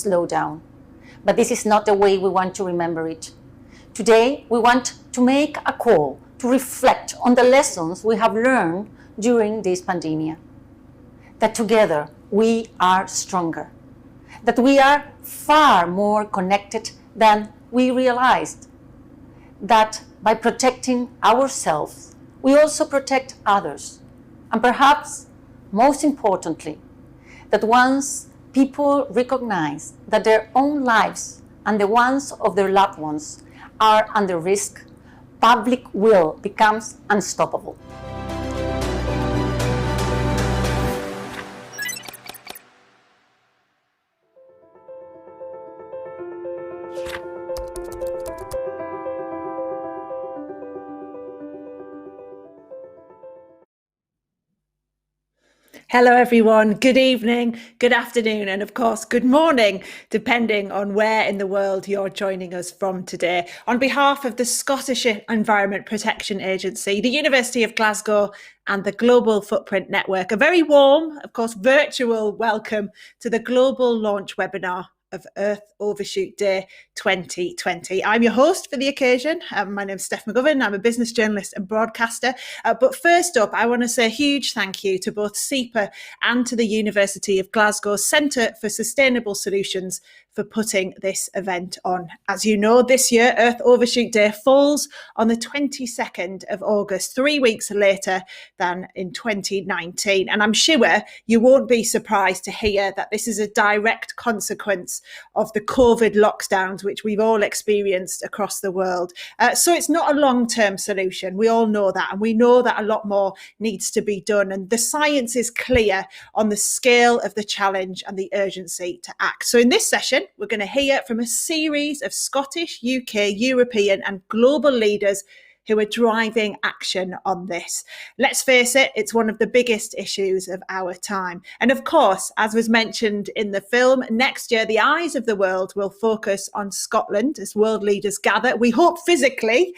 slow down. But this is not the way we want to remember it. Today, we want to make a call to reflect on the lessons we have learned during this pandemic. That together we are stronger. That we are far more connected than we realized. That by protecting ourselves, we also protect others. And perhaps, most importantly, that once people recognize that their own lives and the ones of their loved ones are under risk, public will becomes unstoppable. Hello everyone, good evening, good afternoon, and of course, good morning, depending on where in the world you're joining us from today. On behalf of the Scottish Environment Protection Agency, the University of Glasgow, and the Global Footprint Network, a very warm, of course, virtual welcome to the global launch webinar of Earth Overshoot Day 2020. I'm your host for the occasion. My name's Steph McGovern. I'm a business journalist and broadcaster. But first up, I want to say a huge thank you to both SEPA and to the University of Glasgow Centre for Sustainable Solutions for putting this event on. As you know, this year, Earth Overshoot Day falls on the 22nd of August, 3 weeks later than in 2019. And I'm sure you won't be surprised to hear that this is a direct consequence of the COVID lockdowns, which we've all experienced across the world. So it's not a long-term solution. We all know that. And we know that a lot more needs to be done. And the science is clear on the scale of the challenge and the urgency to act. So in this session, we're going to hear from a series of Scottish, UK, European and global leaders who are driving action on this. Let's face it, it's one of the biggest issues of our time. And of course, as was mentioned in the film, next year the eyes of the world will focus on Scotland as world leaders gather, we hope physically,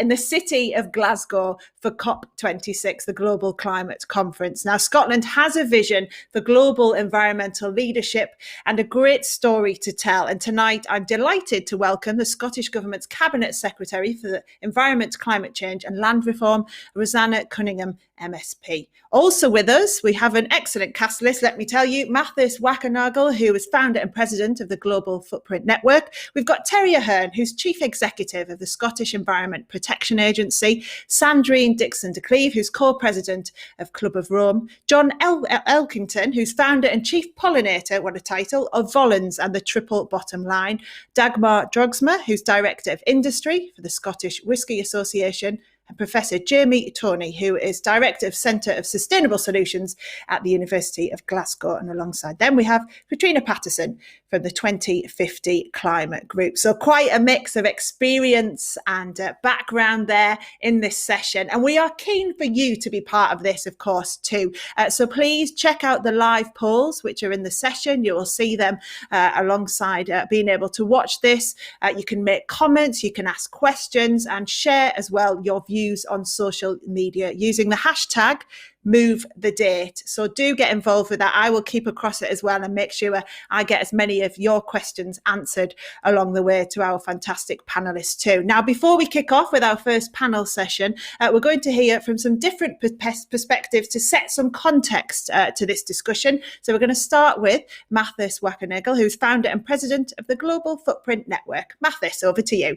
in the city of Glasgow for COP26, the Global Climate Conference. Now, Scotland has a vision for global environmental leadership and a great story to tell. And tonight, I'm delighted to welcome the Scottish Government's Cabinet Secretary for the Environment, Climate Change and Land Reform, Rosanna Cunningham, MSP. Also with us, we have an excellent cast list, let me tell you. Mathis Wackernagle, who is founder and president of the Global Footprint Network. We've got Terry Ahern, who's chief executive of the Scottish Environment Protection Agency. Sandrine Dixon de Cleve, who's co-president of Club of Rome. John Elkington, who's founder and chief pollinator, what a title, of Volans and the Triple Bottom Line. Dagmar Drogsma, who's director of industry for the Scottish Whisky Association. And Professor Jamie Toney, who is Director of Centre of Sustainable Solutions at the University of Glasgow. And alongside them, we have Katrina Patterson from the 2050 Climate Group. So quite a mix of experience and background there in this session. And we are keen for you to be part of this, of course, too. So please check out the live polls, which are in the session. You will see them alongside being able to watch this. You can make comments, you can ask questions and share as well your views on social media using the hashtag #MoveTheDate. So do get involved with that. I will keep across it as well and make sure I get as many of your questions answered along the way to our fantastic panelists too. Now, before we kick off with our first panel session, we're going to hear from some different perspectives to set some context to this discussion. So we're going to start with Mathis Wackernagle, who's founder and president of the Global Footprint Network. Mathis, over to you.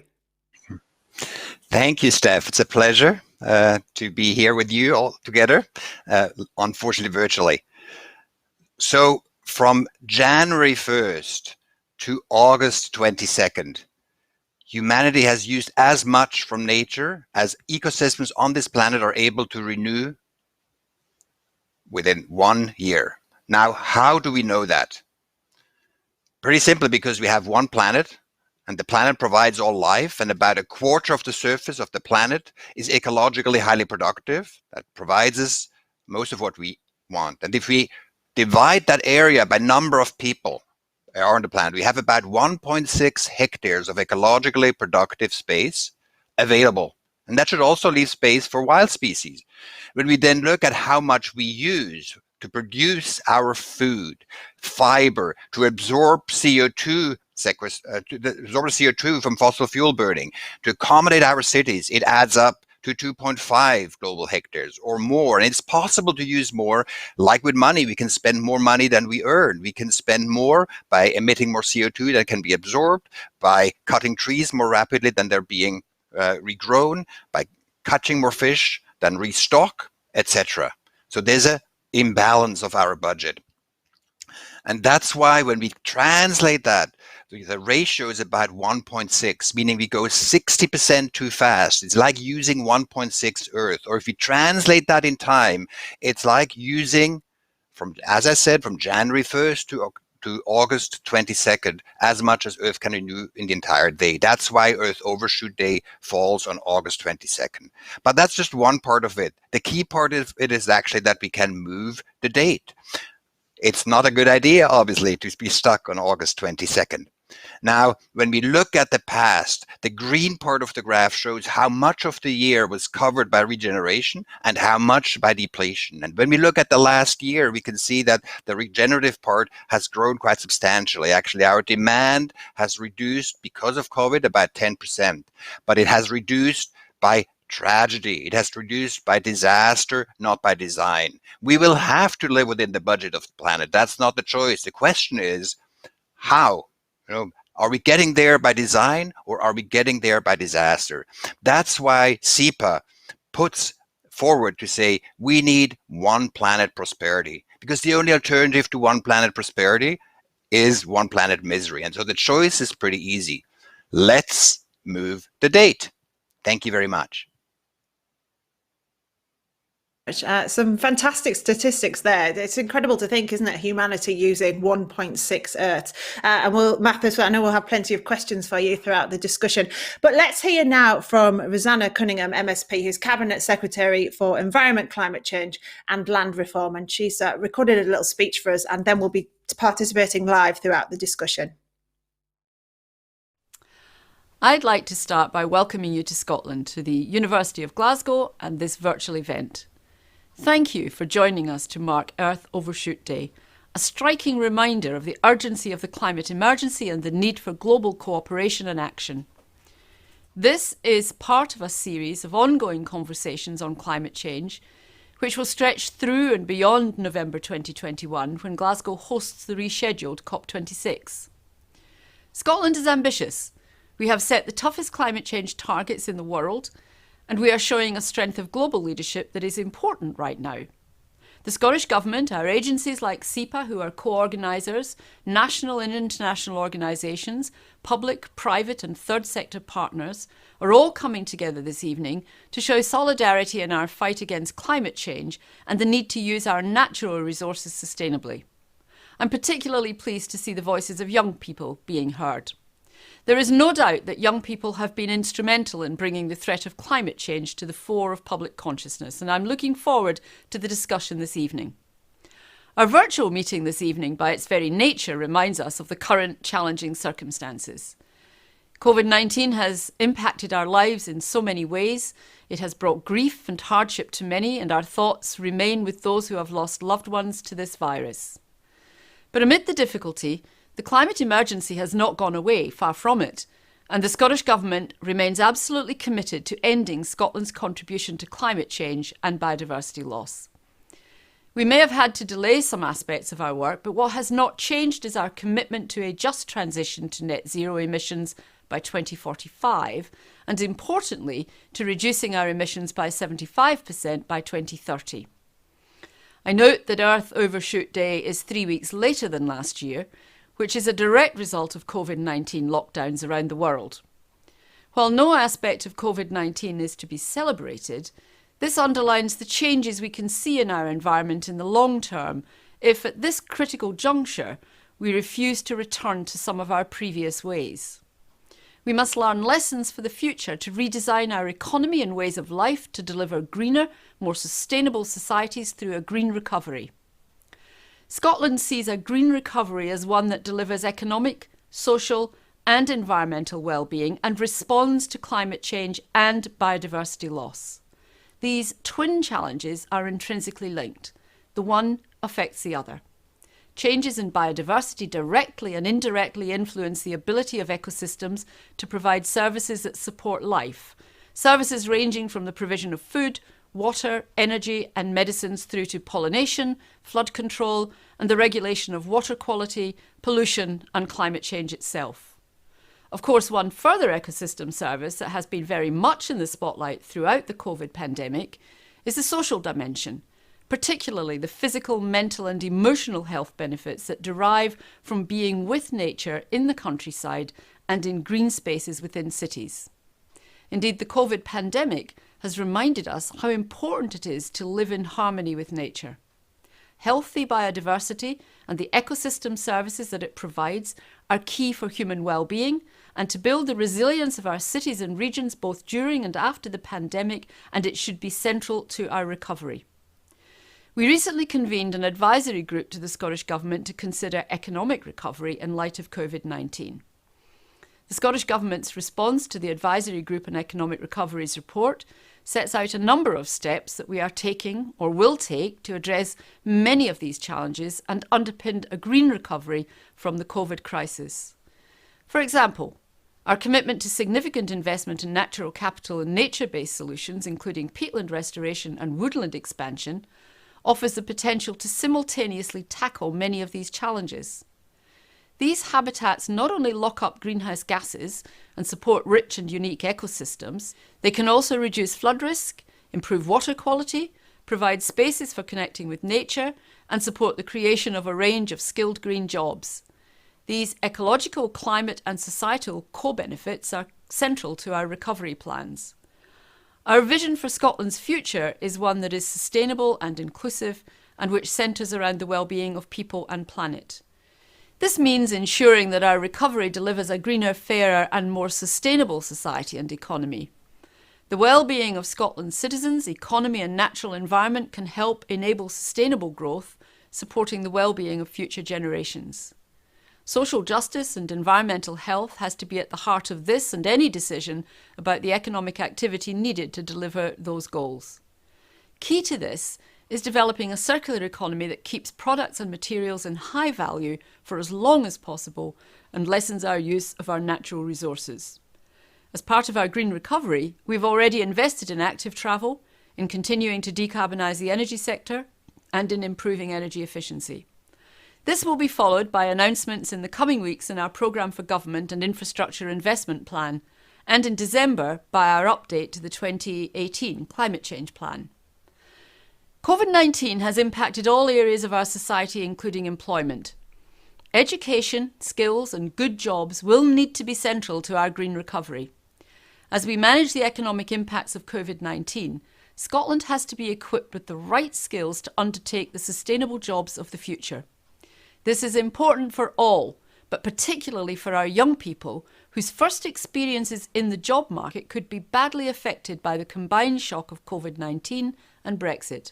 Thank you, Steph. It's a pleasure to be here with you all together, unfortunately virtually. So from January 1st to August 22nd, humanity has used as much from nature as ecosystems on this planet are able to renew within 1 year. Now, how do we know that? Pretty simply, because we have one planet, and the planet provides all life, and about a quarter of the surface of the planet is ecologically highly productive. That provides us most of what we want. And if we divide that area by number of people on the planet, we have about 1.6 hectares of ecologically productive space available. And that should also leave space for wild species. When we then look at how much we use to produce our food, fiber, to absorb CO2, absorb CO2 from fossil fuel burning, to accommodate our cities, it adds up to 2.5 global hectares or more. And it's possible to use more. Like with money, we can spend more money than we earn. We can spend more by emitting more CO2 that can be absorbed, by cutting trees more rapidly than they're being regrown, by catching more fish than restock, etc. So there's an imbalance of our budget. And that's why when we translate that, the ratio is about 1.6, meaning we go 60% too fast. It's like using 1.6 Earth. Or if you translate that in time, it's like using, as I said, from January 1st to August 22nd, as much as Earth can do in the entire day. That's why Earth Overshoot Day falls on August 22nd. But that's just one part of it. The key part of it is actually that we can move the date. It's not a good idea, obviously, to be stuck on August 22nd. Now, when we look at the past, the green part of the graph shows how much of the year was covered by regeneration and how much by depletion. And when we look at the last year, we can see that the regenerative part has grown quite substantially. Actually, our demand has reduced because of COVID about 10%, but it has reduced by tragedy. It has reduced by disaster, not by design. We will have to live within the budget of the planet. That's not the choice. The question is, how? Are we getting there by design or are we getting there by disaster? That's why SEPA puts forward to say we need one planet prosperity, because the only alternative to one planet prosperity is one planet misery. And so the choice is pretty easy. Let's move the date. Thank you very much. Some fantastic statistics there. It's incredible to think, isn't it, humanity using 1.6 Earth. And we'll map this. I know we'll have plenty of questions for you throughout the discussion. But let's hear now from Rosanna Cunningham, MSP, who's Cabinet Secretary for Environment, Climate Change and Land Reform. And she's recorded a little speech for us, and then we'll be participating live throughout the discussion. I'd like to start by welcoming you to Scotland, to the University of Glasgow and this virtual event. Thank you for joining us to mark Earth Overshoot Day, a striking reminder of the urgency of the climate emergency and the need for global cooperation and action. This is part of a series of ongoing conversations on climate change, which will stretch through and beyond November 2021, when Glasgow hosts the rescheduled COP26. Scotland is ambitious. We have set the toughest climate change targets in the world, and we are showing a strength of global leadership that is important right now. The Scottish Government, our agencies like SEPA, who are co-organisers, national and international organisations, public, private and third sector partners, are all coming together this evening to show solidarity in our fight against climate change and the need to use our natural resources sustainably. I'm particularly pleased to see the voices of young people being heard. There is no doubt that young people have been instrumental in bringing the threat of climate change to the fore of public consciousness, and I'm looking forward to the discussion this evening. Our virtual meeting this evening, by its very nature, reminds us of the current challenging circumstances. COVID-19 has impacted our lives in so many ways. It has brought grief and hardship to many, and our thoughts remain with those who have lost loved ones to this virus. But amid the difficulty, the climate emergency has not gone away, far from it, and the Scottish Government remains absolutely committed to ending Scotland's contribution to climate change and biodiversity loss. We may have had to delay some aspects of our work, but what has not changed is our commitment to a just transition to net zero emissions by 2045, and importantly, to reducing our emissions by 75% by 2030. I note that Earth Overshoot Day is 3 weeks later than last year, which is a direct result of COVID-19 lockdowns around the world. While no aspect of COVID-19 is to be celebrated, this underlines the changes we can see in our environment in the long term if, at this critical juncture, we refuse to return to some of our previous ways. We must learn lessons for the future to redesign our economy and ways of life to deliver greener, more sustainable societies through a green recovery. Scotland sees a green recovery as one that delivers economic, social and environmental well-being and responds to climate change and biodiversity loss. These twin challenges are intrinsically linked. The one affects the other. Changes in biodiversity directly and indirectly influence the ability of ecosystems to provide services that support life, services ranging from the provision of food, water, energy and medicines through to pollination, flood control and the regulation of water quality, pollution and climate change itself. Of course, one further ecosystem service that has been very much in the spotlight throughout the COVID pandemic is the social dimension, particularly the physical, mental and emotional health benefits that derive from being with nature in the countryside and in green spaces within cities. Indeed, the COVID pandemic has reminded us how important it is to live in harmony with nature. Healthy biodiversity and the ecosystem services that it provides are key for human well-being and to build the resilience of our cities and regions both during and after the pandemic, and it should be central to our recovery. We recently convened an advisory group to the Scottish Government to consider economic recovery in light of COVID-19. The Scottish Government's response to the Advisory Group on Economic Recovery's report sets out a number of steps that we are taking or will take to address many of these challenges and underpin a green recovery from the COVID crisis. For example, our commitment to significant investment in natural capital and nature-based solutions, including peatland restoration and woodland expansion, offers the potential to simultaneously tackle many of these challenges. These habitats not only lock up greenhouse gases and support rich and unique ecosystems, they can also reduce flood risk, improve water quality, provide spaces for connecting with nature, and support the creation of a range of skilled green jobs. These ecological, climate and societal co-benefits are central to our recovery plans. Our vision for Scotland's future is one that is sustainable and inclusive and which centres around the well-being of people and planet. This means ensuring that our recovery delivers a greener, fairer and more sustainable society and economy. The well-being of Scotland's citizens, economy and natural environment can help enable sustainable growth, supporting the well-being of future generations. Social justice and environmental health has to be at the heart of this and any decision about the economic activity needed to deliver those goals. Key to this is developing a circular economy that keeps products and materials in high value for as long as possible and lessens our use of our natural resources. As part of our green recovery, we've already invested in active travel, in continuing to decarbonise the energy sector, and in improving energy efficiency. This will be followed by announcements in the coming weeks in our Programme for Government and Infrastructure Investment Plan, and in December by our update to the 2018 Climate Change Plan. COVID-19 has impacted all areas of our society, including employment. Education, skills and good jobs will need to be central to our green recovery. As we manage the economic impacts of COVID-19, Scotland has to be equipped with the right skills to undertake the sustainable jobs of the future. This is important for all, but particularly for our young people, whose first experiences in the job market could be badly affected by the combined shock of COVID-19 and Brexit.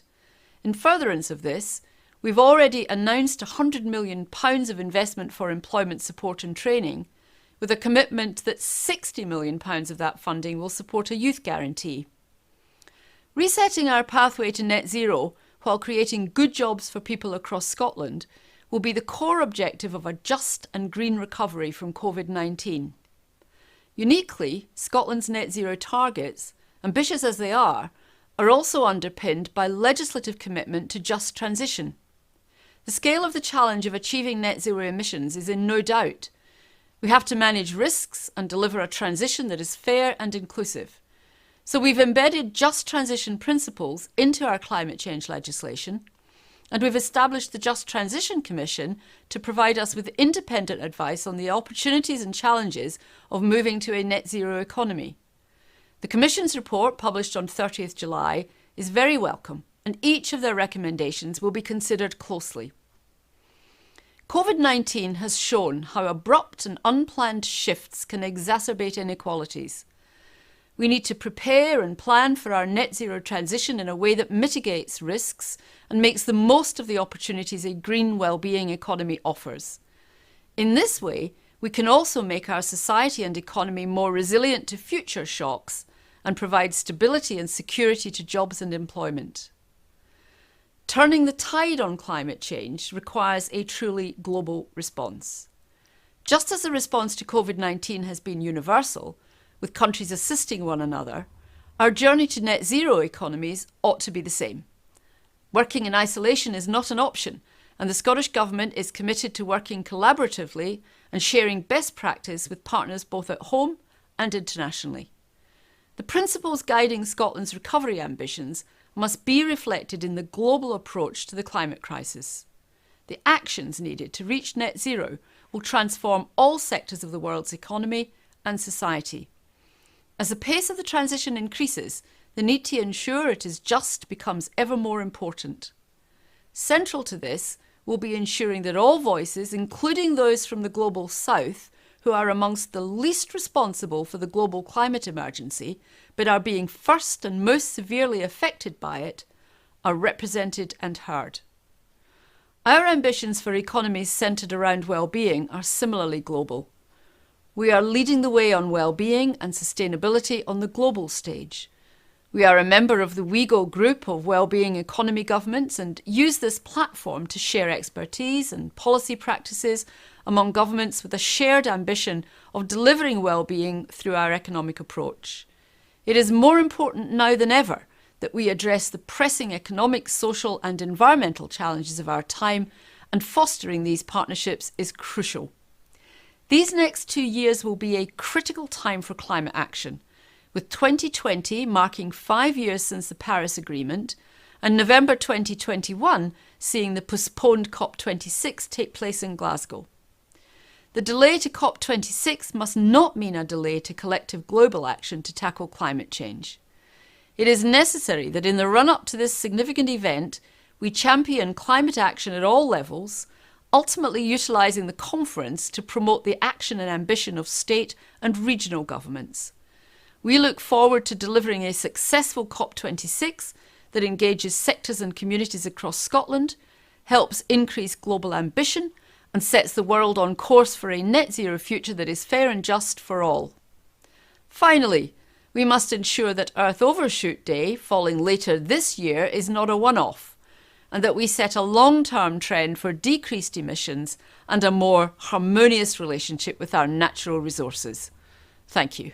In furtherance of this, we've already announced £100 million of investment for employment support and training, with a commitment that £60 million of that funding will support a youth guarantee. Resetting our pathway to net zero while creating good jobs for people across Scotland will be the core objective of a just and green recovery from COVID-19. Uniquely, Scotland's net zero targets, ambitious as they are also underpinned by legislative commitment to just transition. The scale of the challenge of achieving net zero emissions is in no doubt. We have to manage risks and deliver a transition that is fair and inclusive. So we've embedded just transition principles into our climate change legislation, and we've established the Just Transition Commission to provide us with independent advice on the opportunities and challenges of moving to a net zero economy. The Commission's report, published on 30th July, is very welcome, and each of their recommendations will be considered closely. COVID-19 has shown how abrupt and unplanned shifts can exacerbate inequalities. We need to prepare and plan for our net zero transition in a way that mitigates risks and makes the most of the opportunities a green well-being economy offers. In this way, we can also make our society and economy more resilient to future shocks and provide stability and security to jobs and employment. Turning the tide on climate change requires a truly global response. Just as the response to COVID-19 has been universal, with countries assisting one another, our journey to net zero economies ought to be the same. Working in isolation is not an option, and the Scottish Government is committed to working collaboratively and sharing best practice with partners both at home and internationally. The principles guiding Scotland's recovery ambitions must be reflected in the global approach to the climate crisis. The actions needed to reach net zero will transform all sectors of the world's economy and society. As the pace of the transition increases, the need to ensure it is just becomes ever more important. Central to this will be ensuring that all voices, including those from the global south, who are amongst the least responsible for the global climate emergency, but are being first and most severely affected by it, are represented and heard. Our ambitions for economies centred around well-being are similarly global. We are leading the way on well-being and sustainability on the global stage. We are a member of the WEGO group of well-being economy governments and use this platform to share expertise and policy practices among governments with a shared ambition of delivering well-being through our economic approach. It is more important now than ever that we address the pressing economic, social and environmental challenges of our time, and fostering these partnerships is crucial. These next 2 years will be a critical time for climate action, with 2020 marking 5 years since the Paris Agreement and November 2021 seeing the postponed COP26 take place in Glasgow. The delay to COP26 must not mean a delay to collective global action to tackle climate change. It is necessary that in the run-up to this significant event, we champion climate action at all levels, ultimately utilising the conference to promote the action and ambition of state and regional governments. We look forward to delivering a successful COP26 that engages sectors and communities across Scotland, helps increase global ambition, and sets the world on course for a net zero future that is fair and just for all. Finally, we must ensure that Earth Overshoot Day, falling later this year, is not a one-off, and that we set a long-term trend for decreased emissions and a more harmonious relationship with our natural resources. Thank you.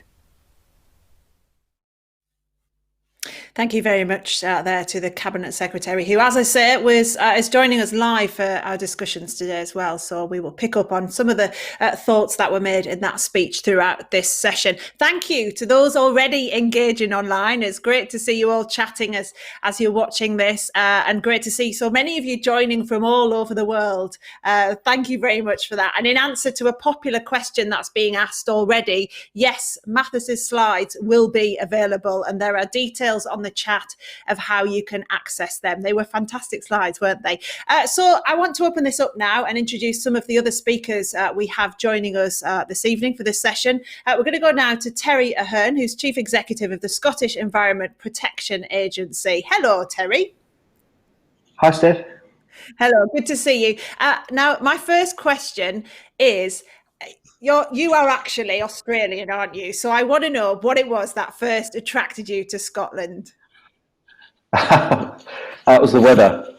Thank you very much there to the Cabinet Secretary, who, as I say, is joining us live for our discussions today as well. So we will pick up on some of the thoughts that were made in that speech throughout this session. Thank you to those already engaging online. It's great to see you all chatting as you're watching this, and great to see so many of you joining from all over the world. Thank you very much for that. And in answer to a popular question that's being asked already, yes, Mathis's slides will be available, and there are details on the chat of how you can access them. They were fantastic slides, weren't they? So I want to open this up now and introduce some of the other speakers we have joining us this evening for this session. We're going to go now to Terry Ahern, who's Chief Executive of the Scottish Environment Protection Agency. Hello, Terry. Hi, Steph. Hello, good to see you. Now, my first question is, you are actually Australian, aren't you? So I want to know what it was that first attracted you to Scotland. It was the weather.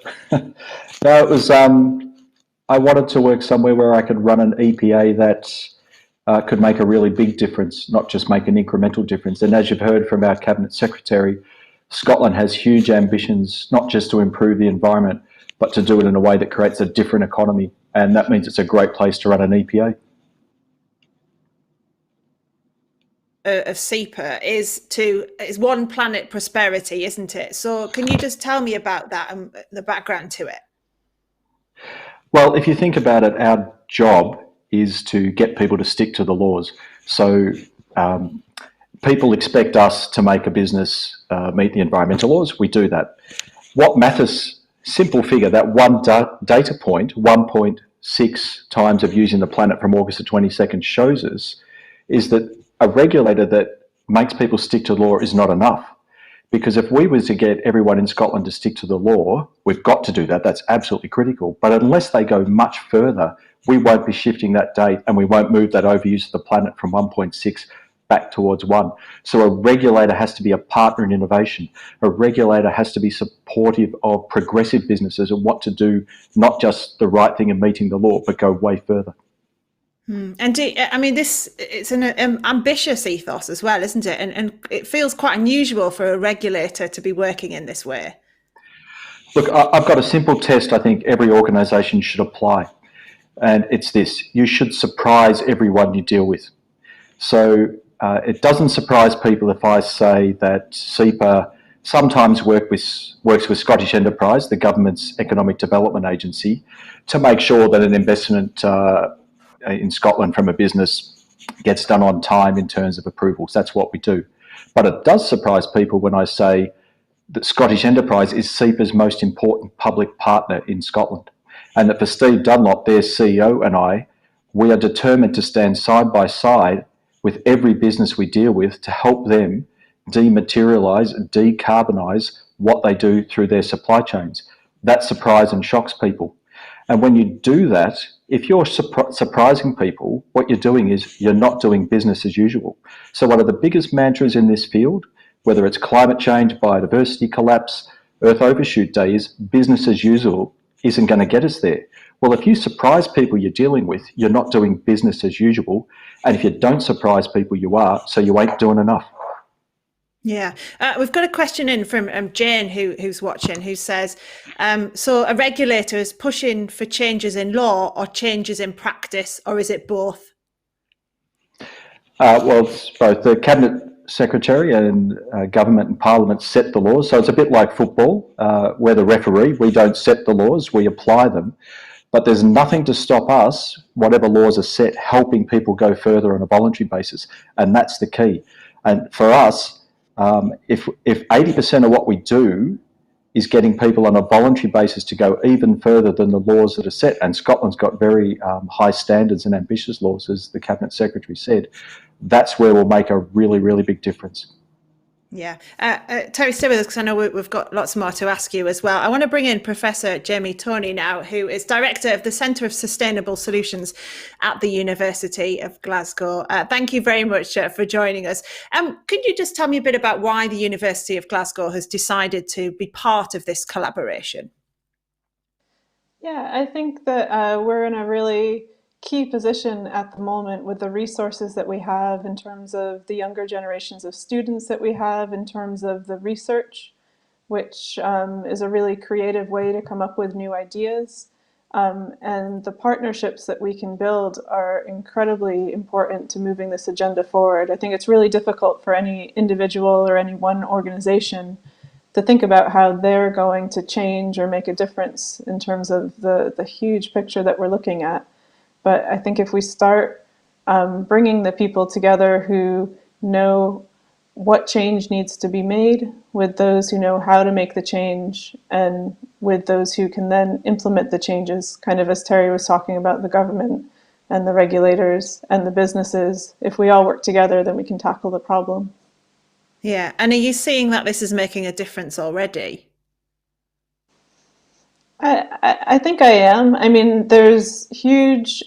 No, it was. I wanted to work somewhere where I could run an EPA that could make a really big difference, not just make an incremental difference. And as you've heard from our Cabinet Secretary, Scotland has huge ambitions, not just to improve the environment, but to do it in a way that creates a different economy. And that means it's a great place to run an EPA. Of SEPA is one planet prosperity, isn't it? So can you just tell me about that and the background to it? Well, if you think about it, our job is to get people to stick to the laws. So people expect us to make a business meet the environmental laws. We do that. What Mathis, simple figure, that one data point, 1.6 times of using the planet from August the 22nd shows us, is that a regulator that makes people stick to the law is not enough. Because if we were to get everyone in Scotland to stick to the law, we've got to do that. That's absolutely critical. But unless they go much further, we won't be shifting that date, and we won't move that overuse of the planet from 1.6 back towards one. So a regulator has to be a partner in innovation. A regulator has to be supportive of progressive businesses and what to do, not just the right thing and meeting the law, but go way further. And it's an ambitious ethos as well, isn't it? And it feels quite unusual for a regulator to be working in this way. Look, I've got a simple test I think every organisation should apply, and it's this: you should surprise everyone you deal with. So it doesn't surprise people if I say that SEPA sometimes works with Scottish Enterprise, the government's economic development agency, to make sure that an investment in Scotland from a business gets done on time in terms of approvals. That's what we do. But it does surprise people when I say that Scottish Enterprise is SEPA's most important public partner in Scotland, and that for Steve Dunlop, their CEO, and I, we are determined to stand side by side with every business we deal with to help them dematerialise and decarbonise what they do through their supply chains. That surprises and shocks people. And when you do that, if you're surprising people, what you're doing is you're not doing business as usual. So one of the biggest mantras in this field, whether it's climate change, biodiversity collapse, Earth Overshoot Day, is business as usual isn't going to get us there. Well, if you surprise people you're dealing with, you're not doing business as usual. And if you don't surprise people, you are, so you ain't doing enough. Yeah, we've got a question in from Jane who's watching, who says, so a regulator is pushing for changes in law or changes in practice, or is it both? Well, it's both. The Cabinet Secretary and Government and Parliament set the laws. So it's a bit like football. We're the referee. We don't set the laws, we apply them. But there's nothing to stop us, whatever laws are set, helping people go further on a voluntary basis. And that's the key. And for us, if 80% of what we do is getting people on a voluntary basis to go even further than the laws that are set, and Scotland's got very high standards and ambitious laws, as the Cabinet Secretary said, that's where we'll make a really, really big difference. Yeah. Terry, stay with us because I know we've got lots more to ask you as well. I want to bring in Professor Jamie Toney now, who is Director of the Centre of Sustainable Solutions at the University of Glasgow. Thank you very much for joining us. Could you just tell me a bit about why the University of Glasgow has decided to be part of this collaboration? Yeah, I think that we're in a really key position at the moment with the resources that we have in terms of the younger generations of students that we have, in terms of the research, which is a really creative way to come up with new ideas. And the partnerships that we can build are incredibly important to moving this agenda forward. I think it's really difficult for any individual or any one organization to think about how they're going to change or make a difference in terms of the huge picture that we're looking at. But I think if we start bringing the people together who know what change needs to be made, with those who know how to make the change, and with those who can then implement the changes, kind of as Terry was talking about, the government and the regulators and the businesses, if we all work together, then we can tackle the problem. Yeah. And are you seeing that this is making a difference already? I think I am. I mean, there's huge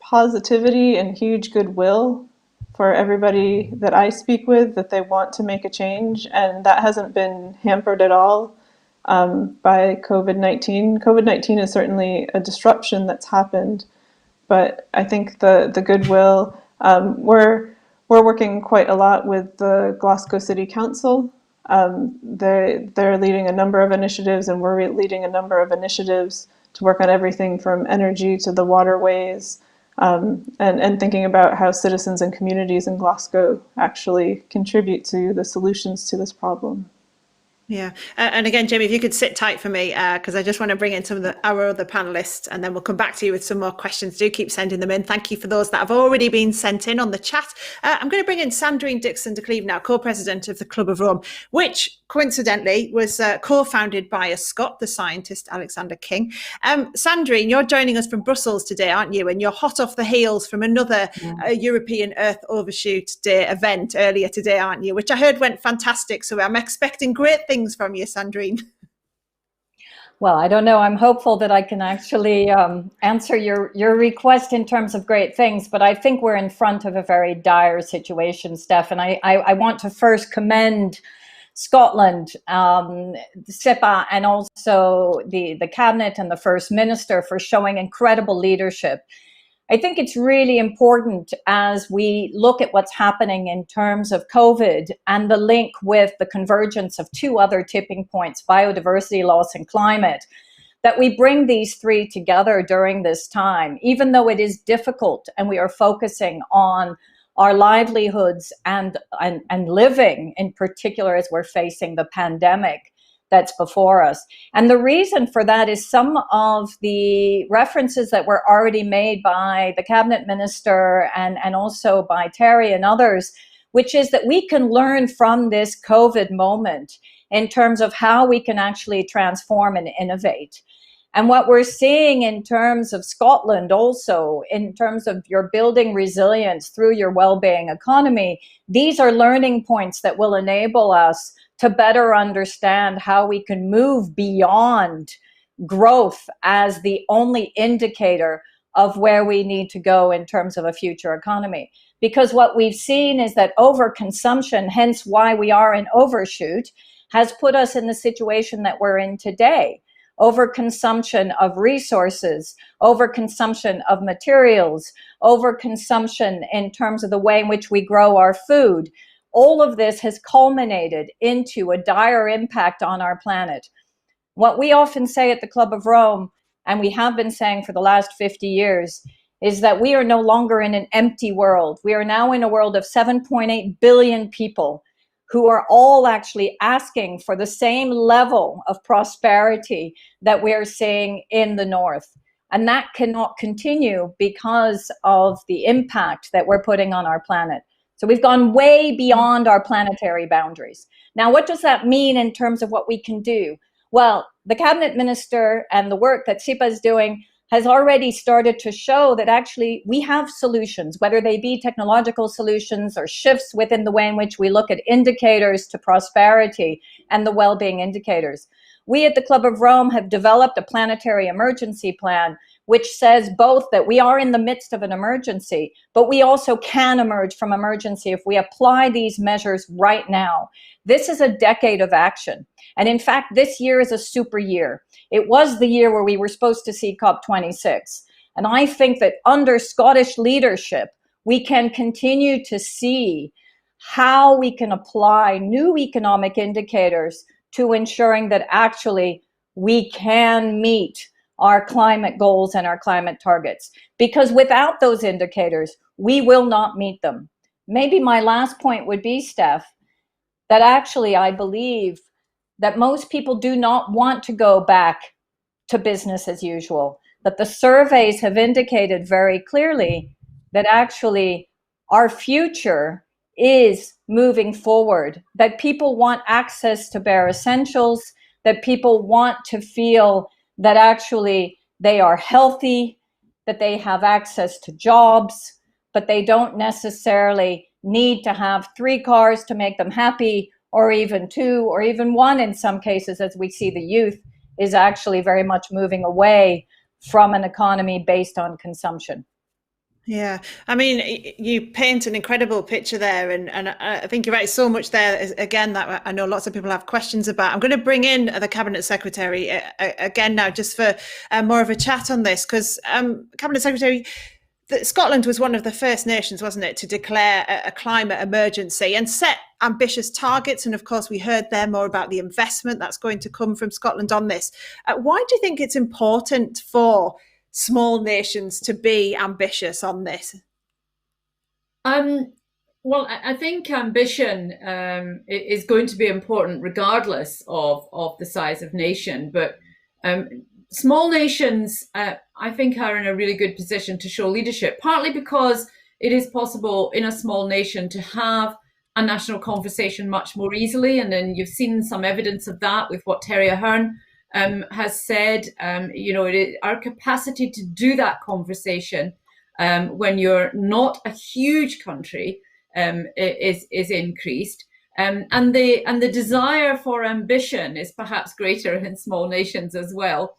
positivity and huge goodwill for everybody that I speak with, that they want to make a change, and that hasn't been hampered at all by COVID-19. COVID-19 is certainly a disruption that's happened, but I think the goodwill, we're working quite a lot with the Glasgow City Council. They're leading a number of initiatives, and we're leading a number of initiatives to work on everything from energy to the waterways, and thinking about how citizens and communities in Glasgow actually contribute to the solutions to this problem. Yeah. And again, Jamie, if you could sit tight for me, because I just want to bring in some of our other panelists, and then we'll come back to you with some more questions. Do keep sending them in. Thank you for those that have already been sent in on the chat. I'm going to bring in Sandrine Dixon de Cleve now, co-president of the Club of Rome, which coincidentally was co-founded by a Scot, the scientist Alexander King. Sandrine, you're joining us from Brussels today, aren't you? And you're hot off the heels from another European Earth Overshoot Day event earlier today, aren't you? Which I heard went fantastic. So I'm expecting great things from you, Sandrine. Well, I don't know. I'm hopeful that I can actually answer your request in terms of great things, but I think we're in front of a very dire situation, Steph. And I want to first commend Scotland, SEPA, and also the Cabinet and the First Minister for showing incredible leadership. I think it's really important as we look at what's happening in terms of COVID and the link with the convergence of two other tipping points, biodiversity loss and climate, that we bring these three together during this time, even though it is difficult and we are focusing on our livelihoods and living in particular as we're facing the pandemic that's before us. And the reason for that is some of the references that were already made by the Cabinet Minister and also by Terry and others, which is that we can learn from this COVID moment in terms of how we can actually transform and innovate. And what we're seeing in terms of Scotland also, in terms of your building resilience through your well-being economy, these are learning points that will enable us to better understand how we can move beyond growth as the only indicator of where we need to go in terms of a future economy. Because what we've seen is that overconsumption, hence why we are in overshoot, has put us in the situation that we're in today. Overconsumption of resources, overconsumption of materials, overconsumption in terms of the way in which we grow our food. All of this has culminated into a dire impact on our planet. What we often say at the Club of Rome, and we have been saying for the last 50 years, is that we are no longer in an empty world. We are now in a world of 7.8 billion people who are all actually asking for the same level of prosperity that we're seeing in the North. And that cannot continue because of the impact that we're putting on our planet. So we've gone way beyond our planetary boundaries. Now, what does that mean in terms of what we can do? Well, the Cabinet Minister and the work that SEPA is doing has already started to show that actually we have solutions, whether they be technological solutions or shifts within the way in which we look at indicators to prosperity and the well-being indicators. We at the Club of Rome have developed a planetary emergency plan which says both that we are in the midst of an emergency, but we also can emerge from emergency if we apply these measures right now. This is a decade of action. And in fact, this year is a super year. It was the year where we were supposed to see COP26. And I think that under Scottish leadership, we can continue to see how we can apply new economic indicators to ensuring that actually we can meet our climate goals and our climate targets. Because without those indicators, we will not meet them. Maybe my last point would be, Steph, that actually I believe that most people do not want to go back to business as usual. That the surveys have indicated very clearly that actually our future is moving forward, that people want access to bare essentials, that people want to feel that actually they are healthy, that they have access to jobs, but they don't necessarily need to have 3 cars to make them happy, or even 2, or even 1 in some cases, as we see the youth is actually very much moving away from an economy based on consumption. Yeah, I mean, you paint an incredible picture there, and I think you're right. So much there, again, that I know lots of people have questions about. I'm going to bring in the Cabinet Secretary again now, just for more of a chat on this, because Cabinet Secretary, Scotland was one of the first nations, wasn't it, to declare a climate emergency and set ambitious targets. And of course, we heard there more about the investment that's going to come from Scotland on this. Why do you think it's important for small nations to be ambitious on this? Well, I think ambition is going to be important regardless of the size of nation. But small nations, I think, are in a really good position to show leadership, partly because it is possible in a small nation to have a national conversation much more easily. And then you've seen some evidence of that with what Terry Ahern has said. Our capacity to do that conversation when you're not a huge country is increased. And the desire for ambition is perhaps greater in small nations as well.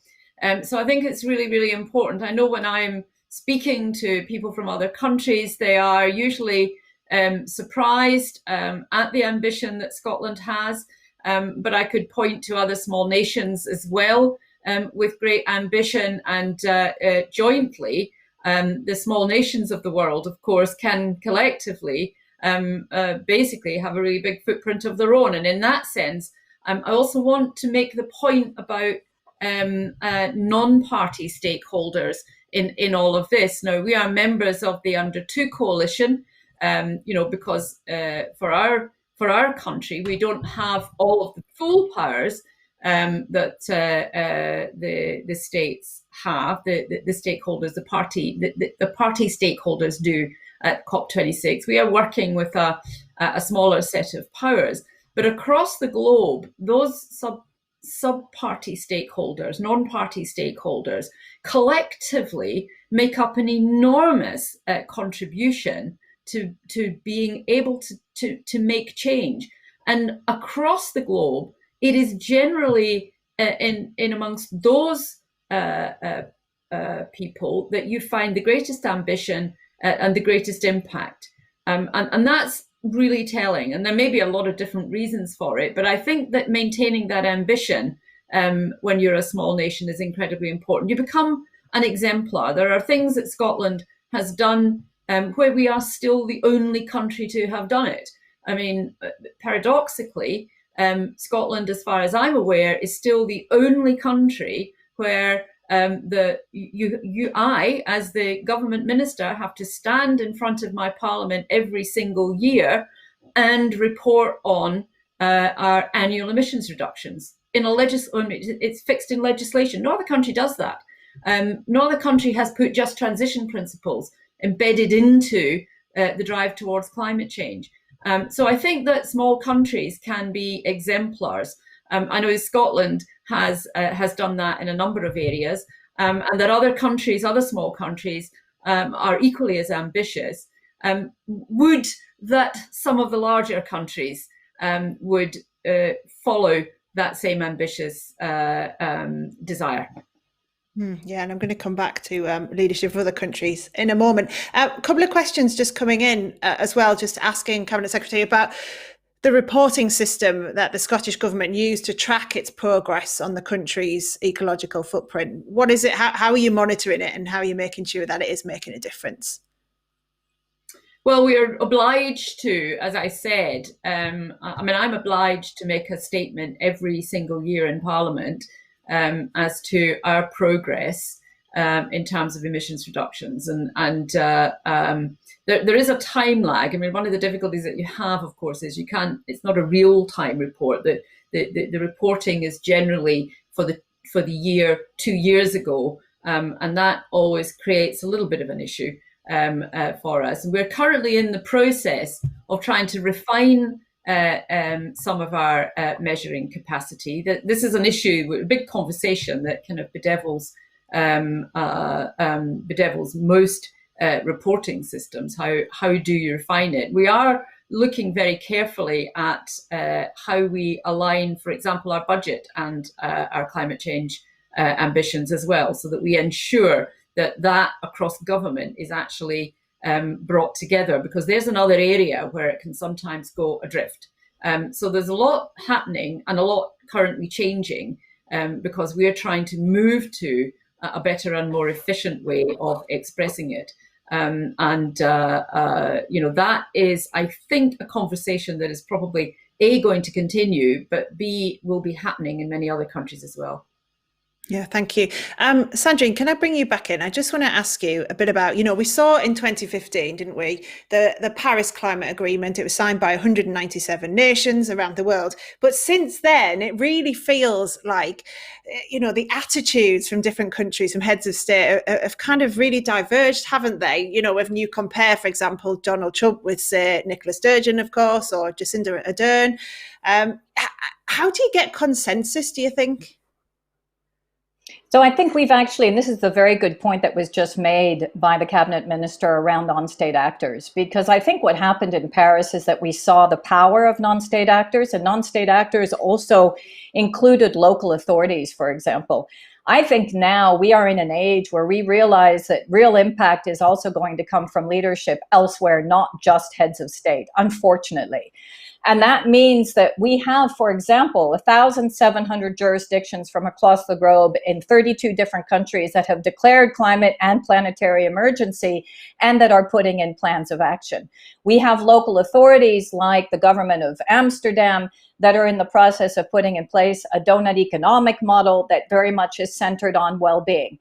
So I think it's really, really important. I know when I'm speaking to people from other countries, they are usually surprised at the ambition that Scotland has. But I could point to other small nations as well with great ambition, and jointly, the small nations of the world, of course, can collectively basically have a really big footprint of their own. And in that sense, I also want to make the point about non-party stakeholders in all of this. Now, we are members of the Under 2 coalition, because for our country, we don't have all of the full powers that the states have, the stakeholders, the party stakeholders do at COP26. We are working with a smaller set of powers, but across the globe, those sub-party stakeholders, non-party stakeholders, collectively make up an enormous contribution to being able to make change. And across the globe, it is generally in amongst those people that you find the greatest ambition and the greatest impact. And that's really telling. And there may be a lot of different reasons for it, but I think that maintaining that ambition when you're a small nation is incredibly important. You become an exemplar. There are things that Scotland has done where we are still the only country to have done it. I mean, paradoxically, Scotland, as far as I'm aware, is still the only country where I, as the government minister, have to stand in front of my parliament every single year and report on our annual emissions reductions. It's fixed in legislation. No other country does that. No other country has put just transition principles embedded into the drive towards climate change. So I think that small countries can be exemplars. I know Scotland has done that in a number of areas, and that other small countries, are equally as ambitious. Would that some of the larger countries would follow that same ambitious desire? Yeah, and I'm going to come back to leadership of other countries in a moment. A couple of questions just coming in as well, just asking Cabinet Secretary about the reporting system that the Scottish Government used to track its progress on the country's ecological footprint. What is it? How are you monitoring it, and how are you making sure that it is making a difference? Well, we are obliged to, as I said, I'm obliged to make a statement every single year in Parliament as to our progress in terms of emissions reductions. And there is a time lag. I mean, one of the difficulties that you have, of course, is it's not a real-time report. The reporting is generally for the year 2 years ago, and that always creates a little bit of an issue for us. And we're currently in the process of trying to refine some of our measuring capacity. This is an issue, a big conversation that kind of bedevils most reporting systems. How do you refine it? We are looking very carefully at how we align, for example, our budget and our climate change ambitions as well, so that we ensure that across government is actually brought together, because there's another area where it can sometimes go adrift. So there's a lot happening and a lot currently changing because we are trying to move to a better and more efficient way of expressing it. That is, I think, a conversation that is probably A, going to continue, but B, will be happening in many other countries as well. Yeah, thank you. Sandrine, can I bring you back in? I just want to ask you a bit about, we saw in 2015, didn't we, the Paris Climate Agreement. It was signed by 197 nations around the world. But since then, it really feels like, the attitudes from different countries, from heads of state, have kind of really diverged, haven't they? When you compare, for example, Donald Trump with, say, Nicola Sturgeon, of course, or Jacinda Ardern. How do you get consensus, do you think? So I think we've actually, and this is the very good point that was just made by the cabinet minister around non-state actors, because I think what happened in Paris is that we saw the power of non-state actors, and non-state actors also included local authorities, for example. I think now we are in an age where we realize that real impact is also going to come from leadership elsewhere, not just heads of state, unfortunately. And that means that we have, for example, 1,700 jurisdictions from across the globe in 32 different countries that have declared climate and planetary emergency and that are putting in plans of action. We have local authorities like the government of Amsterdam that are in the process of putting in place a donut economic model that very much is centered on well-being.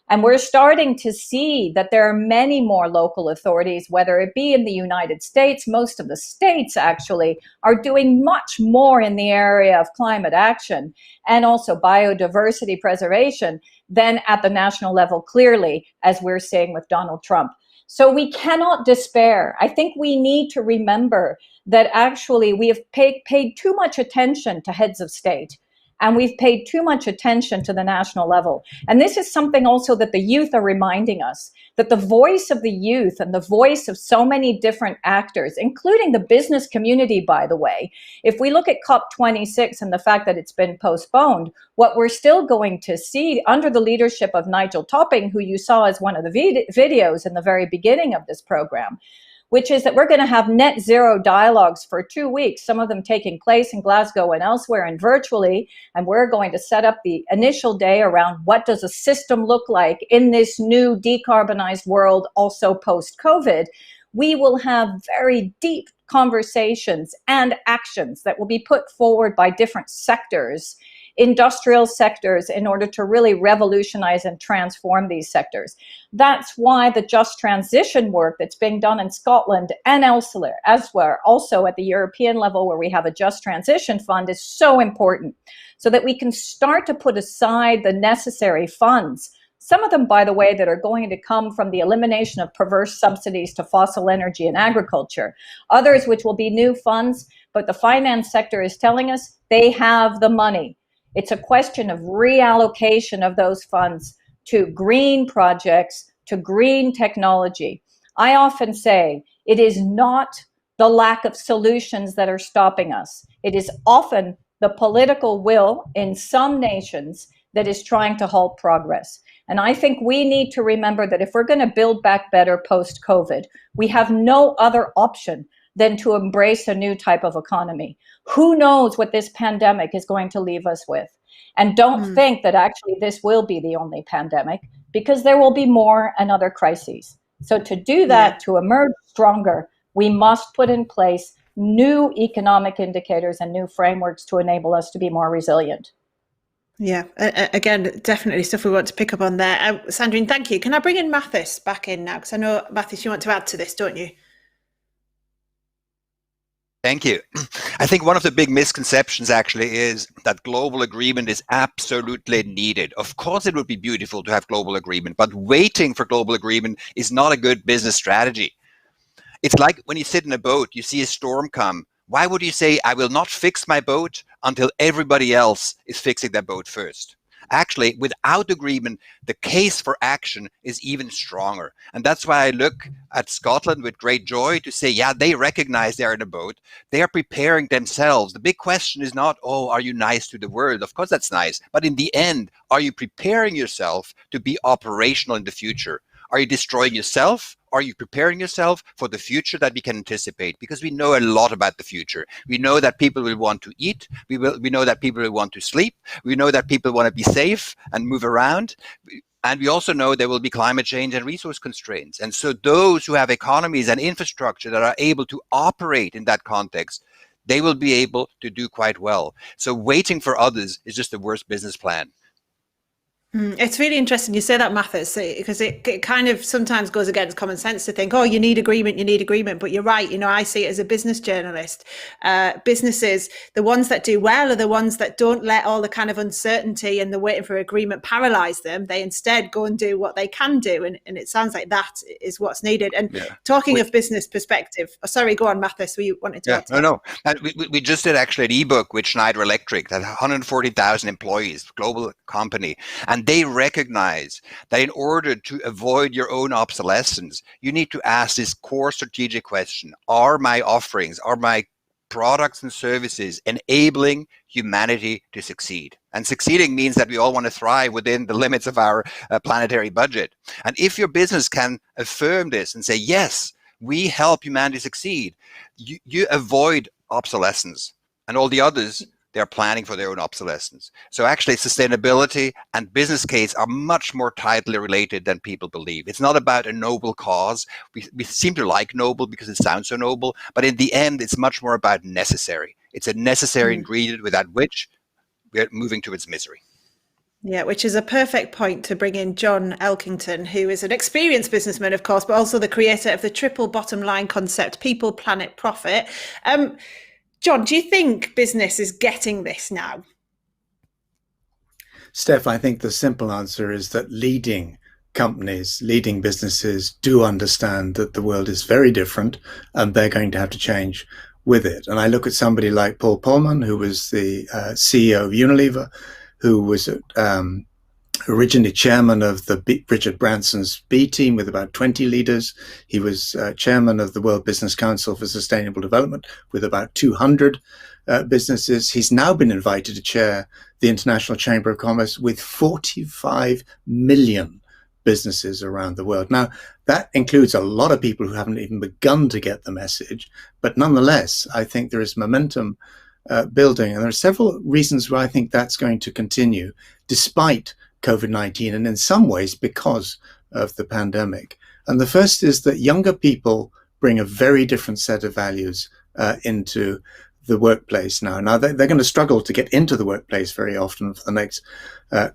And we're starting to see that there are many more local authorities, whether it be in the United States. Most of the states actually are doing much more in the area of climate action and also biodiversity preservation than at the national level, clearly, as we're seeing with Donald Trump. So we cannot despair. I think we need to remember that actually we have paid too much attention to heads of state. And we've paid too much attention to the national level. And this is something also that the youth are reminding us, that the voice of the youth and the voice of so many different actors, including the business community, by the way, if we look at COP26 and the fact that it's been postponed, what we're still going to see under the leadership of Nigel Topping, who you saw as one of the videos in the very beginning of this program, which is that we're going to have net zero dialogues for 2 weeks, some of them taking place in Glasgow and elsewhere and virtually. And we're going to set up the initial day around what does a system look like in this new decarbonized world, also post-COVID. We will have very deep conversations and actions that will be put forward by different sectors, industrial sectors, in order to really revolutionize and transform these sectors. That's why the just transition work that's being done in Scotland and elsewhere, also at the European level where we have a just transition fund, is so important, so that we can start to put aside the necessary funds. Some of them, by the way, that are going to come from the elimination of perverse subsidies to fossil energy and agriculture. Others which will be new funds, but the finance sector is telling us they have the money. It's a question of reallocation of those funds to green projects, to green technology. I often say it is not the lack of solutions that are stopping us. It is often the political will in some nations that is trying to halt progress. And I think we need to remember that if we're going to build back better post-COVID, we have no other option than to embrace a new type of economy. Who knows what this pandemic is going to leave us with? And don't think that actually this will be the only pandemic, because there will be more and other crises. So to do that, to emerge stronger, we must put in place new economic indicators and new frameworks to enable us to be more resilient. Yeah, again, definitely stuff we want to pick up on there. Sandrine, thank you. Can I bring in Mathis back in now? Because I know, Mathis, you want to add to this, don't you? Thank you. I think one of the big misconceptions actually is that global agreement is absolutely needed. Of course, it would be beautiful to have global agreement, but waiting for global agreement is not a good business strategy. It's like when you sit in a boat, you see a storm come. Why would you say, I will not fix my boat until everybody else is fixing their boat first? Actually, without agreement, the case for action is even stronger. And that's why I look at Scotland with great joy to say, yeah, they recognize they're in a boat. They are preparing themselves. The big question is not, oh, are you nice to the world? Of course, that's nice. But in the end, are you preparing yourself to be operational in the future? Are you destroying yourself? Are you preparing yourself for the future that we can anticipate? Because we know a lot about the future. We know that people will want to eat. We know that people will want to sleep. We know that people want to be safe and move around. And we also know there will be climate change and resource constraints. And so those who have economies and infrastructure that are able to operate in that context, they will be able to do quite well. So waiting for others is just the worst business plan. It's really interesting you say that, Mathis, because it kind of sometimes goes against common sense to think, oh, you need agreement. But you're right. You know, I see it as a business journalist. Businesses, the ones that do well are the ones that don't let all the kind of uncertainty and the waiting for agreement paralyze them. They instead go and do what they can do. And it sounds like that is what's needed. And talking of business perspective, sorry, go on, Mathis, we wanted to add to that. No. And we just did actually an ebook with Schneider Electric that 140,000 employees, global company. And And they recognize that in order to avoid your own obsolescence, you need to ask this core strategic question: are my offerings, are my products and services enabling humanity to succeed? And succeeding means that we all want to thrive within the limits of our planetary budget. And if your business can affirm this and say, yes, we help humanity succeed, you avoid obsolescence. And all the others, they're planning for their own obsolescence. So actually, sustainability and business case are much more tightly related than people believe. It's not about a noble cause. We seem to like noble because it sounds so noble, but in the end, it's much more about necessary. It's a necessary ingredient without which we're moving towards misery. Yeah, which is a perfect point to bring in John Elkington, who is an experienced businessman, of course, but also the creator of the triple bottom line concept, people, planet, profit. John, do you think business is getting this now? Steph, I think the simple answer is that leading companies, leading businesses do understand that the world is very different and they're going to have to change with it. And I look at somebody like Paul Polman, who was the CEO of Unilever, who was originally chairman of the Richard Branson's B team with about 20 leaders. He was chairman of the World Business Council for Sustainable Development with about 200 businesses. He's now been invited to chair the International Chamber of Commerce with 45 million businesses around the world. Now, that includes a lot of people who haven't even begun to get the message, but nonetheless, I think there is momentum building. And there are several reasons why I think that's going to continue, despite COVID-19, and in some ways because of the pandemic. And the first is that younger people bring a very different set of values into the workplace now. Now, they're going to struggle to get into the workplace very often for the next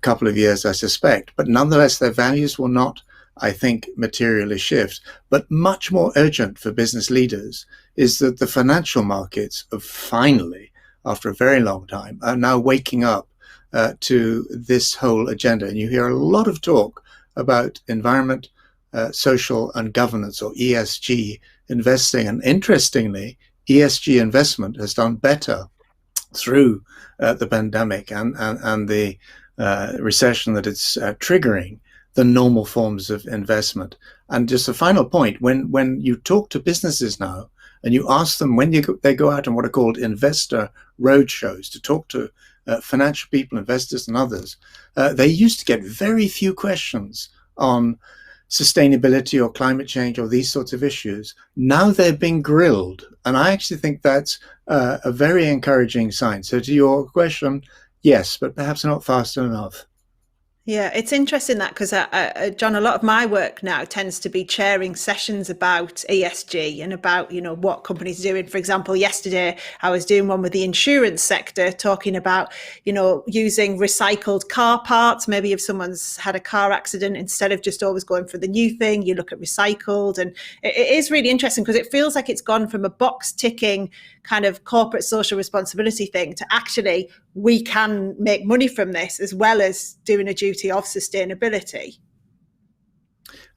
couple of years, I suspect. But nonetheless, their values will not, I think, materially shift. But much more urgent for business leaders is that the financial markets have finally, after a very long time, are now waking up to this whole agenda. And you hear a lot of talk about environment, social and governance, or ESG investing. And interestingly, ESG investment has done better through the pandemic and the recession that it's triggering than normal forms of investment. And just a final point, when you talk to businesses now and you ask them when they go out on what are called investor roadshows to talk to financial people, investors and others, they used to get very few questions on sustainability or climate change or these sorts of issues. Now they're being grilled. And I actually think that's a very encouraging sign. So to your question, yes, but perhaps not fast enough. Yeah, it's interesting that because, John, a lot of my work now tends to be chairing sessions about ESG and about, what companies are doing. For example, yesterday I was doing one with the insurance sector talking about, using recycled car parts. Maybe if someone's had a car accident, instead of just always going for the new thing, you look at recycled. And it is really interesting because it feels like it's gone from a box ticking kind of corporate social responsibility thing to actually we can make money from this as well as doing a duty of sustainability.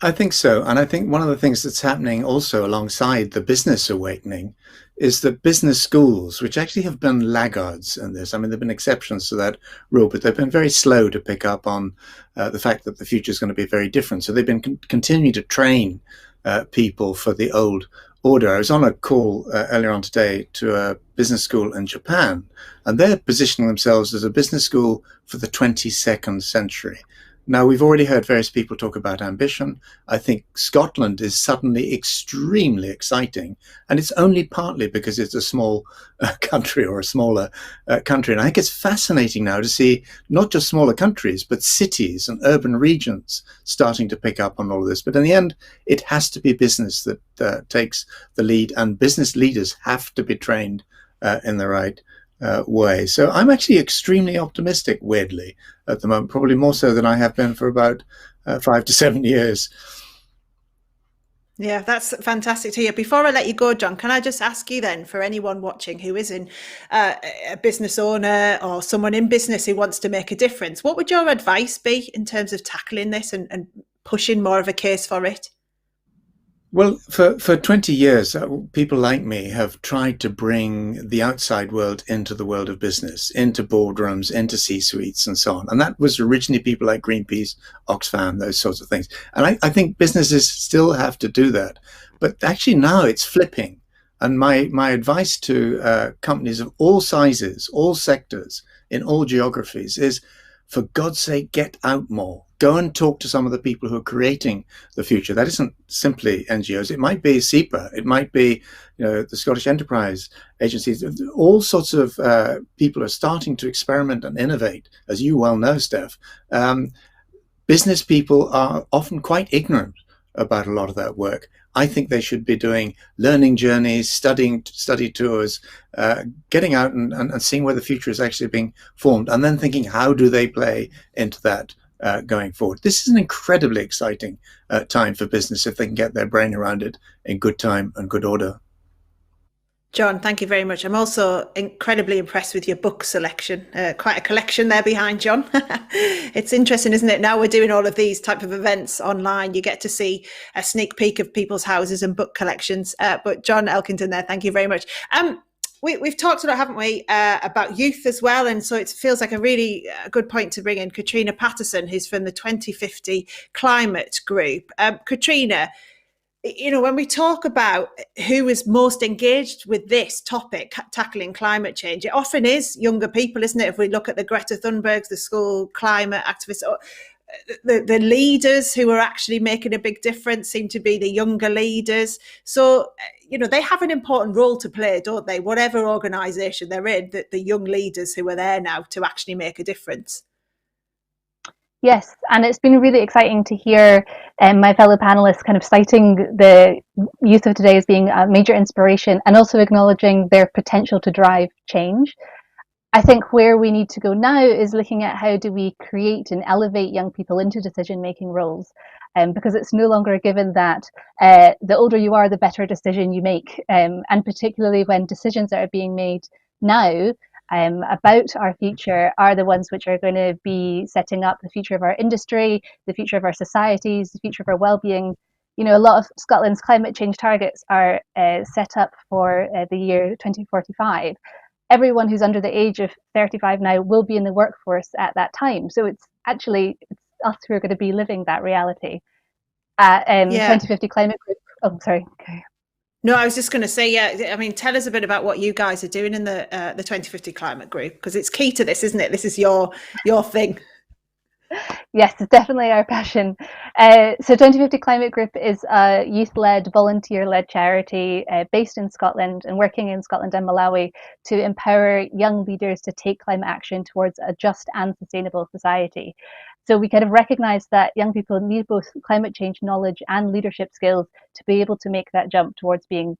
I think so. And I think one of the things that's happening also alongside the business awakening is that business schools, which actually have been laggards in this, I mean, there have been exceptions to that rule, but they've been very slow to pick up on the fact that the future is going to be very different. So they've been continuing to train people for the old order. I was on a call earlier on today to a business school in Japan, and they're positioning themselves as a business school for the 22nd century. Now, we've already heard various people talk about ambition. I think Scotland is suddenly extremely exciting, and it's only partly because it's a small country or a smaller country. And I think it's fascinating now to see not just smaller countries, but cities and urban regions starting to pick up on all of this. But in the end, it has to be business that takes the lead, and business leaders have to be trained in the right way. So I'm actually extremely optimistic, weirdly, at the moment, probably more so than I have been for about 5 to 7 years. Yeah, that's fantastic to hear. Before I let you go, John, can I just ask you then, for anyone watching who is a business owner or someone in business who wants to make a difference, what would your advice be in terms of tackling this and pushing more of a case for it? Well, for 20 years, people like me have tried to bring the outside world into the world of business, into boardrooms, into C-suites and so on. And that was originally people like Greenpeace, Oxfam, those sorts of things. And I think businesses still have to do that. But actually now it's flipping. And my advice to companies of all sizes, all sectors, in all geographies is, for God's sake, get out more. Go and talk to some of the people who are creating the future. That isn't simply NGOs. It might be SEPA. It might be, the Scottish Enterprise Agencies. All sorts of people are starting to experiment and innovate, as you well know, Steph. Business people are often quite ignorant about a lot of that work. I think they should be doing learning journeys, study tours, getting out and seeing where the future is actually being formed, and then thinking, how do they play into that going forward? This is an incredibly exciting time for business if they can get their brain around it in good time and good order. John, thank you very much. I'm also incredibly impressed with your book selection. Quite a collection there behind John. It's interesting, isn't it? Now we're doing all of these type of events online. You get to see a sneak peek of people's houses and book collections. But John Elkington there, thank you very much. We've talked a lot, haven't we, about youth as well. And so it feels like a really good point to bring in Katrina Patterson, who's from the 2050 Climate Group. Katrina, when we talk about who is most engaged with this topic, tackling climate change, it often is younger people, isn't it? If we look at the Greta Thunbergs, the school climate activists, the leaders who are actually making a big difference seem to be the younger leaders. So, they have an important role to play, don't they? Whatever organisation they're in, the young leaders who are there now to actually make a difference. Yes, and it's been really exciting to hear my fellow panelists kind of citing the youth of today as being a major inspiration and also acknowledging their potential to drive change. I think where we need to go now is looking at how do we create and elevate young people into decision-making roles, because it's no longer a given that the older you are, the better decision you make, and particularly when decisions that are being made now about our future are the ones which are going to be setting up the future of our industry, the future of our societies, the future of our well-being. A lot of Scotland's climate change targets are set up for the year 2045. Everyone who's under the age of 35 now will be in the workforce at that time. So it's us who are going to be living that reality. At 2050 Climate Group. Oh, sorry. Okay. No, I was just going to say, I mean, tell us a bit about what you guys are doing in the 2050 Climate Group, because it's key to this, isn't it? This is your thing. Yes, it's definitely our passion. So 2050 Climate Group is a youth-led, volunteer-led charity based in Scotland and working in Scotland and Malawi to empower young leaders to take climate action towards a just and sustainable society. So we kind of recognise that young people need both climate change knowledge and leadership skills to be able to make that jump towards being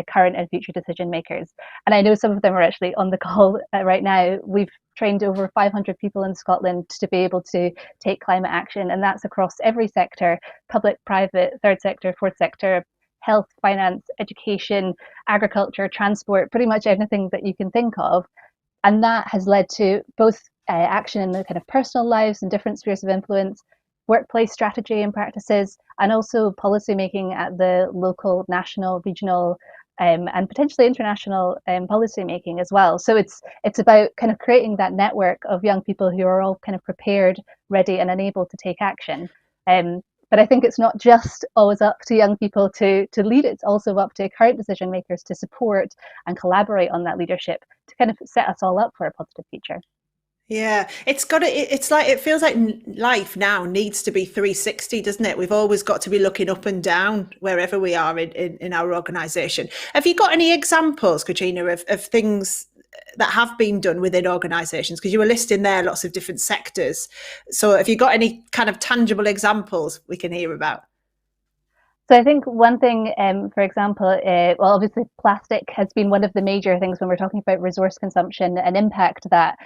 current and future decision makers. And I know some of them are actually on the call right now. We've trained over 500 people in Scotland to be able to take climate action, and that's across every sector: public, private, third sector, fourth sector, health, finance, education, agriculture, transport, pretty much anything that you can think of. And that has led to both action in the kind of personal lives and different spheres of influence, workplace strategy and practices, and also policy making at the local, national, regional, and potentially international policy making as well. So it's about kind of creating that network of young people who are all kind of prepared, ready, and unable to take action. But I think it's not just always up to young people to lead, it's also up to current decision makers to support and collaborate on that leadership to kind of set us all up for a positive future. Yeah, it feels like life now needs to be 360, doesn't it? We've always got to be looking up and down wherever we are in our organisation. Have you got any examples, Katrina, of things that have been done within organisations? Because you were listing there lots of different sectors. So have you got any kind of tangible examples we can hear about? So I think one thing, for example, well, obviously plastic has been one of the major things when we're talking about resource consumption and impact that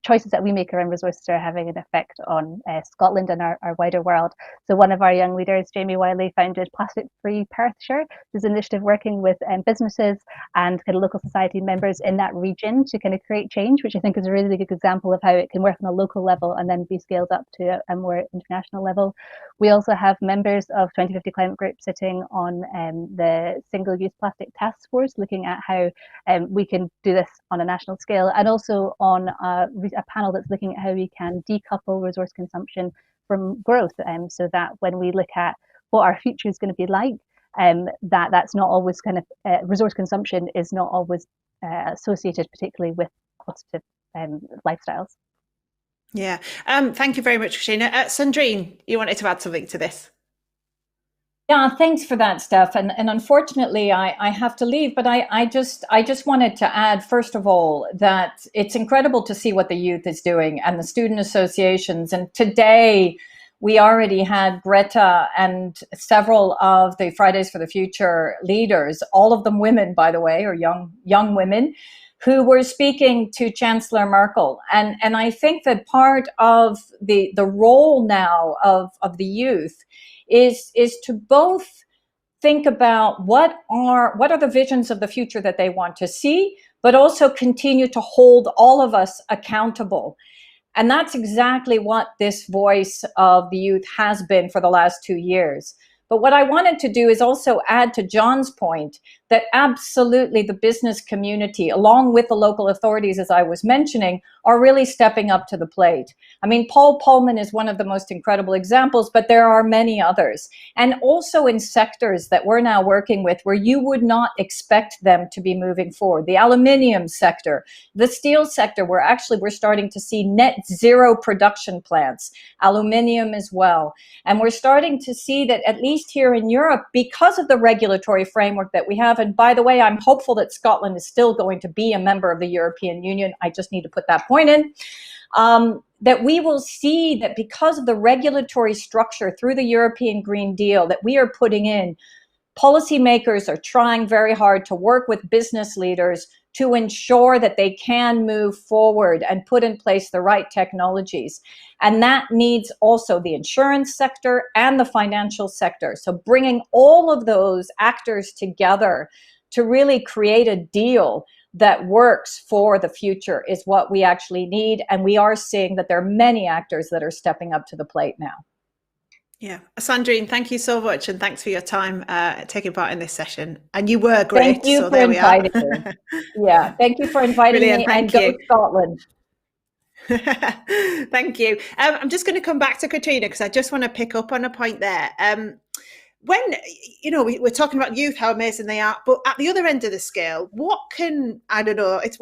choices that we make around resources are having an effect on Scotland and our wider world. So one of our young leaders, Jamie Wiley, founded Plastic Free Perthshire. This is an initiative working with businesses and kind of local society members in that region to kind of create change, which I think is a really good example of how it can work on a local level and then be scaled up to a more international level. We also have members of 2050 Climate Group sitting on the Single-Use Plastic Task Force, looking at how we can do this on a national scale, and also on a panel that's looking at how we can decouple resource consumption from growth, so that when we look at what our future is going to be like, that's not always kind of resource consumption is not always associated particularly with positive lifestyles. Yeah, thank you very much, Christina. Sandrine, you wanted to add something to this? Yeah, thanks for that, Steph. And unfortunately, I have to leave, but I just wanted to add, first of all, that it's incredible to see what the youth is doing and the student associations. And today, we already had Greta and several of the Fridays for the Future leaders, all of them women, by the way, or young women, who were speaking to Chancellor Merkel. And I think that part of the role now of the youth is to both think about what are the visions of the future that they want to see, but also continue to hold all of us accountable. And that's exactly what this voice of the youth has been for the last 2 years. But what I wanted to do is also add to John's point that absolutely the business community, along with the local authorities, as I was mentioning, are really stepping up to the plate. I mean, Paul Pullman is one of the most incredible examples, but there are many others. And also in sectors that we're now working with where you would not expect them to be moving forward. The aluminium sector, the steel sector, where actually we're starting to see net zero production plants, aluminium as well. And we're starting to see that at least here in Europe, because of the regulatory framework that we have, and by the way, I'm hopeful that Scotland is still going to be a member of the European Union. I just need to put that point in. That we will see that because of the regulatory structure through the European Green Deal that we are putting in, policymakers are trying very hard to work with business leaders to ensure that they can move forward and put in place the right technologies. And that needs also the insurance sector and the financial sector. So bringing all of those actors together to really create a deal that works for the future is what we actually need. And we are seeing that there are many actors that are stepping up to the plate now. Yeah, Sandrine, thank you so much, and thanks for your time taking part in this session. And you were great. Thank you for inviting me. Yeah, thank you for inviting me, and go Scotland. Thank you. I'm just going to come back to Katrina because I just want to pick up on a point there. When, we're talking about youth, how amazing they are, but at the other end of the scale, what can, I don't know, it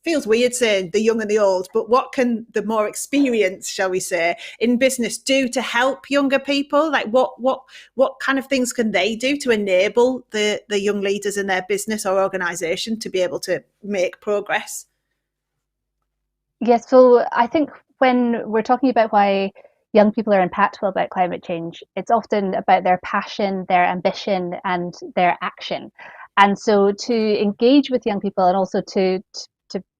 feels weird saying the young and the old, but what can the more experienced, shall we say, in business do to help younger people? Like what kind of things can they do to enable the young leaders in their business or organisation to be able to make progress? Yes, so I think when we're talking about why young people are impactful about climate change, it's often about their passion, their ambition, and their action. And so to engage with young people and also to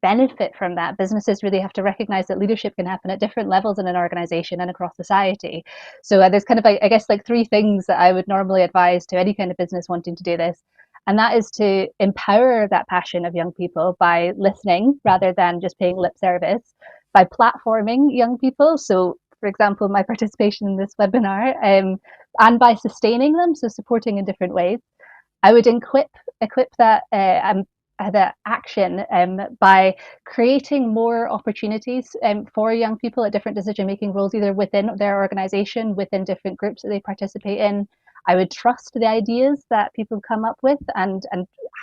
benefit from that, businesses really have to recognize that leadership can happen at different levels in an organization and across society. So there's kind of, I guess, like 3 things that I would normally advise to any kind of business wanting to do this. And that is to empower that passion of young people by listening rather than just paying lip service, by platforming young people. So for example, my participation in this webinar, and by sustaining them, so supporting in different ways. I would equip that the action by creating more opportunities for young people at different decision-making roles, either within their organization, within different groups that they participate in. I would trust the ideas that people come up with and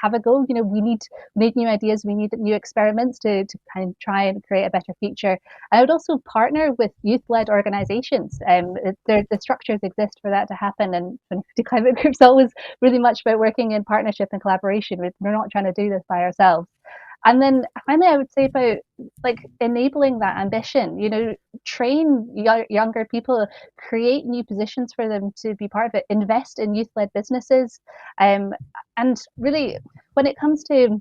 have a go. We need new ideas, we need new experiments to kind of try and create a better future. I would also partner with youth-led organizations. The structures exist for that to happen, and 2050 Climate Group's always really much about working in partnership and collaboration. We're not trying to do this by ourselves. And then finally, I would say about enabling that ambition, train younger people, create new positions for them to be part of it, invest in youth-led businesses. And really, when it comes to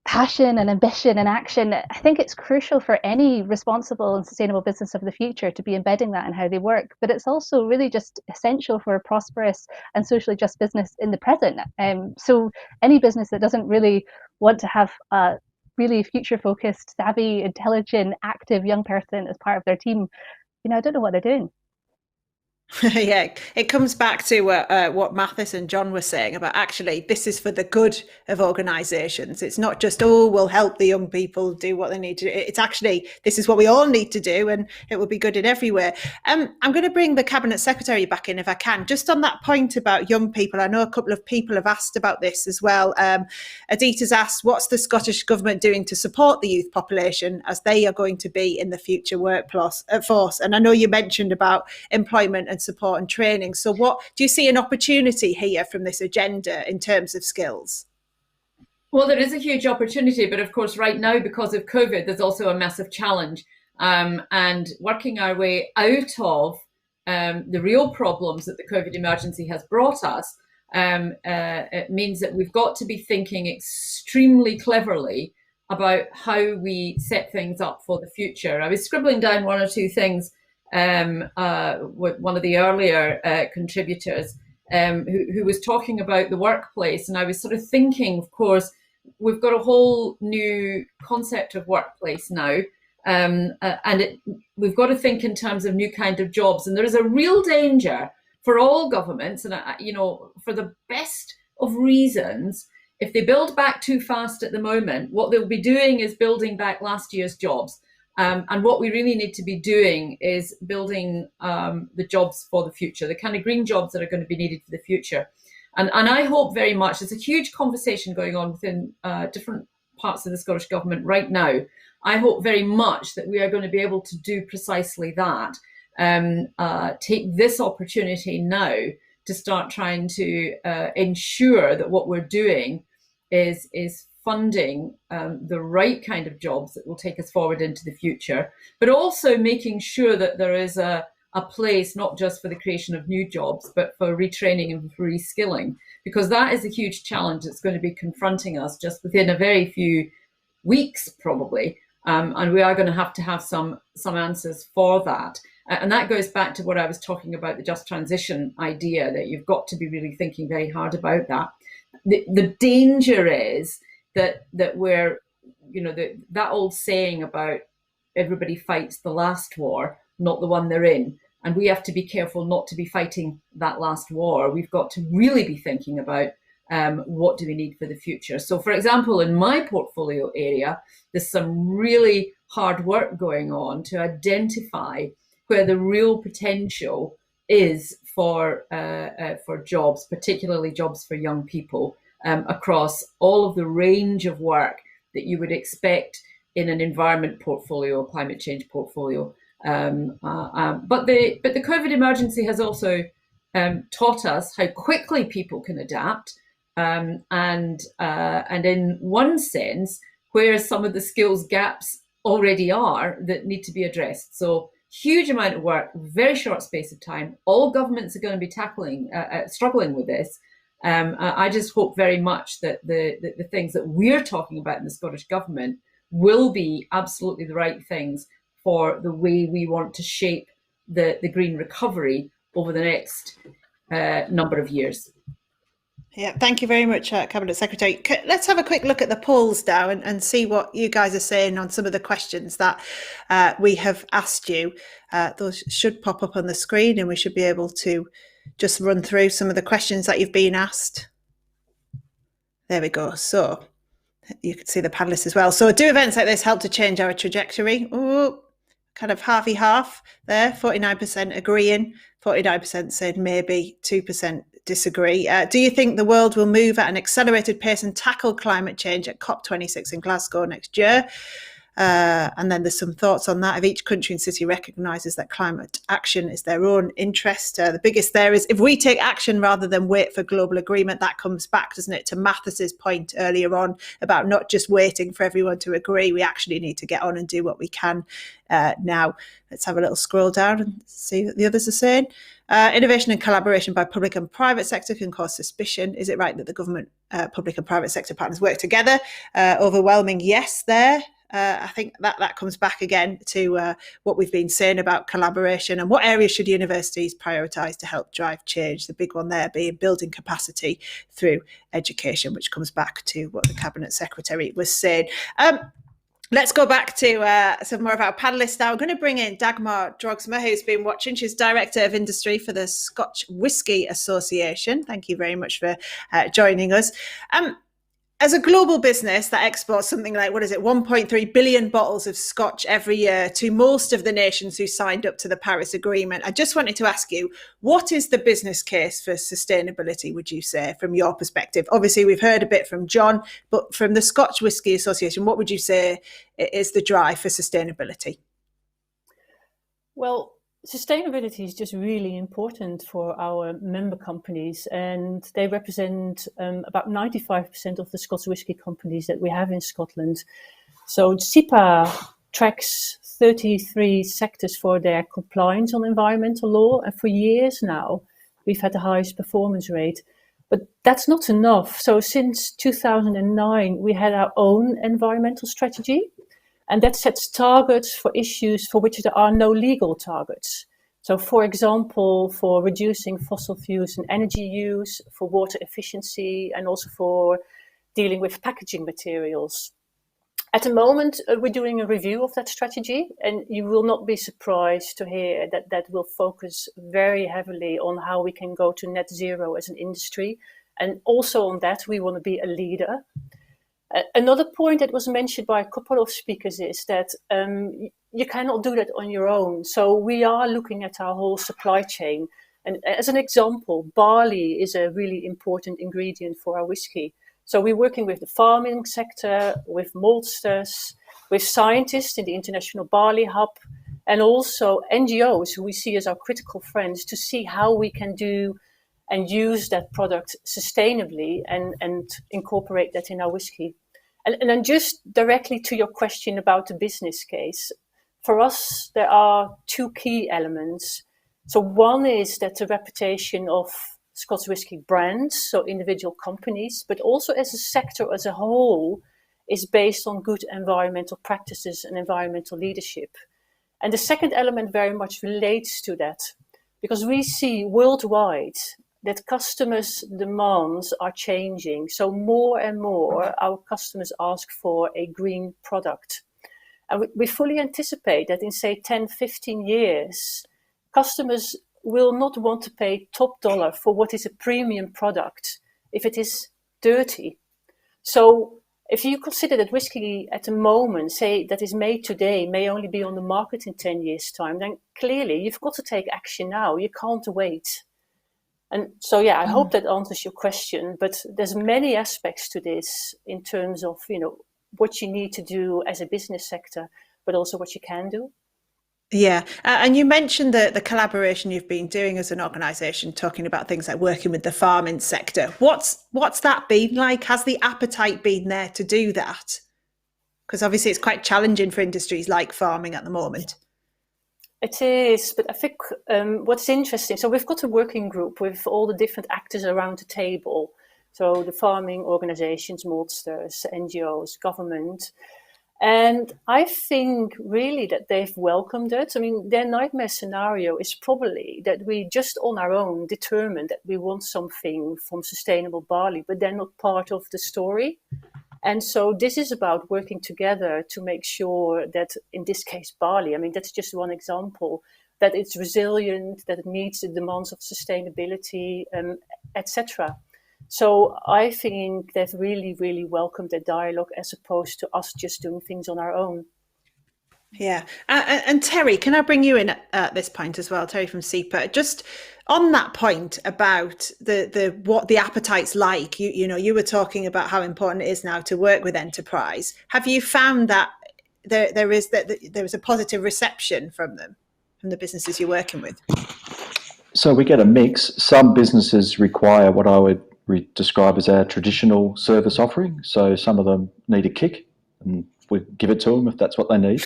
passion and ambition and action. I think it's crucial for any responsible and sustainable business of the future to be embedding that in how they work. But it's also really just essential for a prosperous and socially just business in the present. So any business that doesn't really want to have a really future focused, savvy, intelligent, active young person as part of their team, I don't know what they're doing. Yeah, it comes back to what Mathis and John were saying about actually this is for the good of organisations. It's not just, we'll help the young people do what they need to do. It's actually, this is what we all need to do, and it will be good in every way. I'm going to bring the Cabinet Secretary back in if I can. Just on that point about young people, I know a couple of people have asked about this as well. Adita's asked, what's the Scottish Government doing to support the youth population as they are going to be in the future workforce? And I know you mentioned about employment and support and training. So what do you see an opportunity here from this agenda in terms of skills? Well, there is a huge opportunity, but of course right now because of COVID there's also a massive challenge, and working our way out of the real problems that the COVID emergency has brought us. It means that we've got to be thinking extremely cleverly about how we set things up for the future. I was scribbling down one or two things with one of the earlier contributors who was talking about the workplace. And I was sort of thinking, of course, we've got a whole new concept of workplace now. We've got to think in terms of new kind of jobs. And there is a real danger for all governments, and for the best of reasons, if they build back too fast at the moment, what they'll be doing is building back last year's jobs. And what we really need to be doing is building the jobs for the future, the kind of green jobs that are going to be needed for the future. And I hope very much, there's a huge conversation going on within different parts of the Scottish Government right now. I hope very much that we are going to be able to do precisely that. Take this opportunity now to start trying to ensure that what we're doing is funding the right kind of jobs that will take us forward into the future, but also making sure that there is a place not just for the creation of new jobs, but for retraining and for reskilling, because that is a huge challenge that's going to be confronting us just within a very few weeks, probably. And we are going to have some answers for that. And that goes back to what I was talking about, the just transition idea, that you've got to be really thinking very hard about that. The danger is that we're, that old saying about everybody fights the last war, not the one they're in. And we have to be careful not to be fighting that last war. We've got to really be thinking about what do we need for the future. So, for example, in my portfolio area, there's some really hard work going on to identify where the real potential is for jobs, particularly jobs for young people, across all of the range of work that you would expect in an environment portfolio, a climate change portfolio. But the COVID emergency has also taught us how quickly people can adapt, and in one sense, where some of the skills gaps already are that need to be addressed. So huge amount of work, very short space of time. All governments are going to be struggling with this. I just hope very much that the things that we're talking about in the Scottish Government will be absolutely the right things for the way we want to shape the green recovery over the next number of years. Yeah, thank you very much, Cabinet Secretary. Let's have a quick look at the polls now and see what you guys are saying on some of the questions that we have asked you. Those should pop up on the screen and we should be able to just run through some of the questions that you've been asked. There we go. So you can see the panelists as well. So do events like this help to change our trajectory? Ooh, kind of half there, 49% agreeing, 49% said maybe, 2% disagree. Do you think the world will move at an accelerated pace and tackle climate change at COP26 in Glasgow next year? And then there's some thoughts on that. If each country and city recognises that climate action is their own interest, the biggest there is if we take action rather than wait for global agreement. That comes back, doesn't it, to Mathis's point earlier on about not just waiting for everyone to agree. We actually need to get on and do what we can now. Let's have a little scroll down and see what the others are saying. Innovation and collaboration by public and private sector can cause suspicion. Is it right that the government, public and private sector partners work together? Overwhelming yes there. I think that comes back again to what we've been saying about collaboration and what areas should universities prioritise to help drive change. The big one there being building capacity through education, which comes back to what the Cabinet Secretary was saying. Let's go back to some more of our panellists now. I'm going to bring in Dagmar Drogsma, who's been watching. She's Director of Industry for the Scotch Whisky Association. Thank you very much for joining us. As a global business that exports something like, 1.3 billion bottles of Scotch every year to most of the nations who signed up to the Paris Agreement, I just wanted to ask you, what is the business case for sustainability, would you say, from your perspective? Obviously, we've heard a bit from John, but from the Scotch Whisky Association, what would you say is the drive for sustainability? Well, sustainability is just really important for our member companies, and they represent about 95% of the Scotch whisky companies that we have in Scotland. So SEPA tracks 33 sectors for their compliance on environmental law, and for years now we've had the highest performance rate. But that's not enough. So since 2009 we had our own environmental strategy, and that sets targets for issues for which there are no legal targets. So, for example, for reducing fossil fuels and energy use, for water efficiency, and also for dealing with packaging materials. At the moment, we're doing a review of that strategy, and you will not be surprised to hear that that will focus very heavily on how we can go to net zero as an industry. And also on that, we want to be a leader. Another point that was mentioned by a couple of speakers is that you cannot do that on your own. So we are looking at our whole supply chain. And as an example, barley is a really important ingredient for our whiskey. So we're working with the farming sector, with maltsters, with scientists in the International Barley Hub, and also NGOs who we see as our critical friends to see how we can do and use that product sustainably and incorporate that in our whiskey. And then just directly to your question about the business case, for us, there are two key elements. So one is that the reputation of Scotch whisky brands, so individual companies, but also as a sector as a whole, is based on good environmental practices and environmental leadership. And the second element very much relates to that, because we see worldwide that customers' demands are changing. So more and more our customers ask for a green product. And we fully anticipate that in, say, 10, 15 years, customers will not want to pay top dollar for what is a premium product if it is dirty. So if you consider that whiskey at the moment, say, that is made today may only be on the market in 10 years' time, then clearly you've got to take action now. You can't wait. And so, yeah, I hope that answers your question, but there's many aspects to this in terms of, what you need to do as a business sector, but also what you can do. Yeah, and you mentioned the collaboration you've been doing as an organisation, talking about things like working with the farming sector. What's that been like? Has the appetite been there to do that? Because obviously it's quite challenging for industries like farming at the moment. It is, but I think what's interesting, so we've got a working group with all the different actors around the table. So the farming organisations, maltsters, NGOs, government. And I think really that they've welcomed it. I mean, their nightmare scenario is probably that we just on our own determine that we want something from sustainable barley, but they're not part of the story. And so this is about working together to make sure that, in this case, barley, I mean, that's just one example, that it's resilient, that it meets the demands of sustainability, etc. So I think they've really, really welcomed the dialogue as opposed to us just doing things on our own. Yeah. And Terry, can I bring you in at this point as well, Terry from SEPA? Just on that point about the what the appetite's like, you were talking about how important it is now to work with enterprise. Have you found that there was a positive reception from them, from the businesses you're working with? So we get a mix. Some businesses require what I would describe as our traditional service offering. So some of them need a kick, and we give it to them if that's what they need.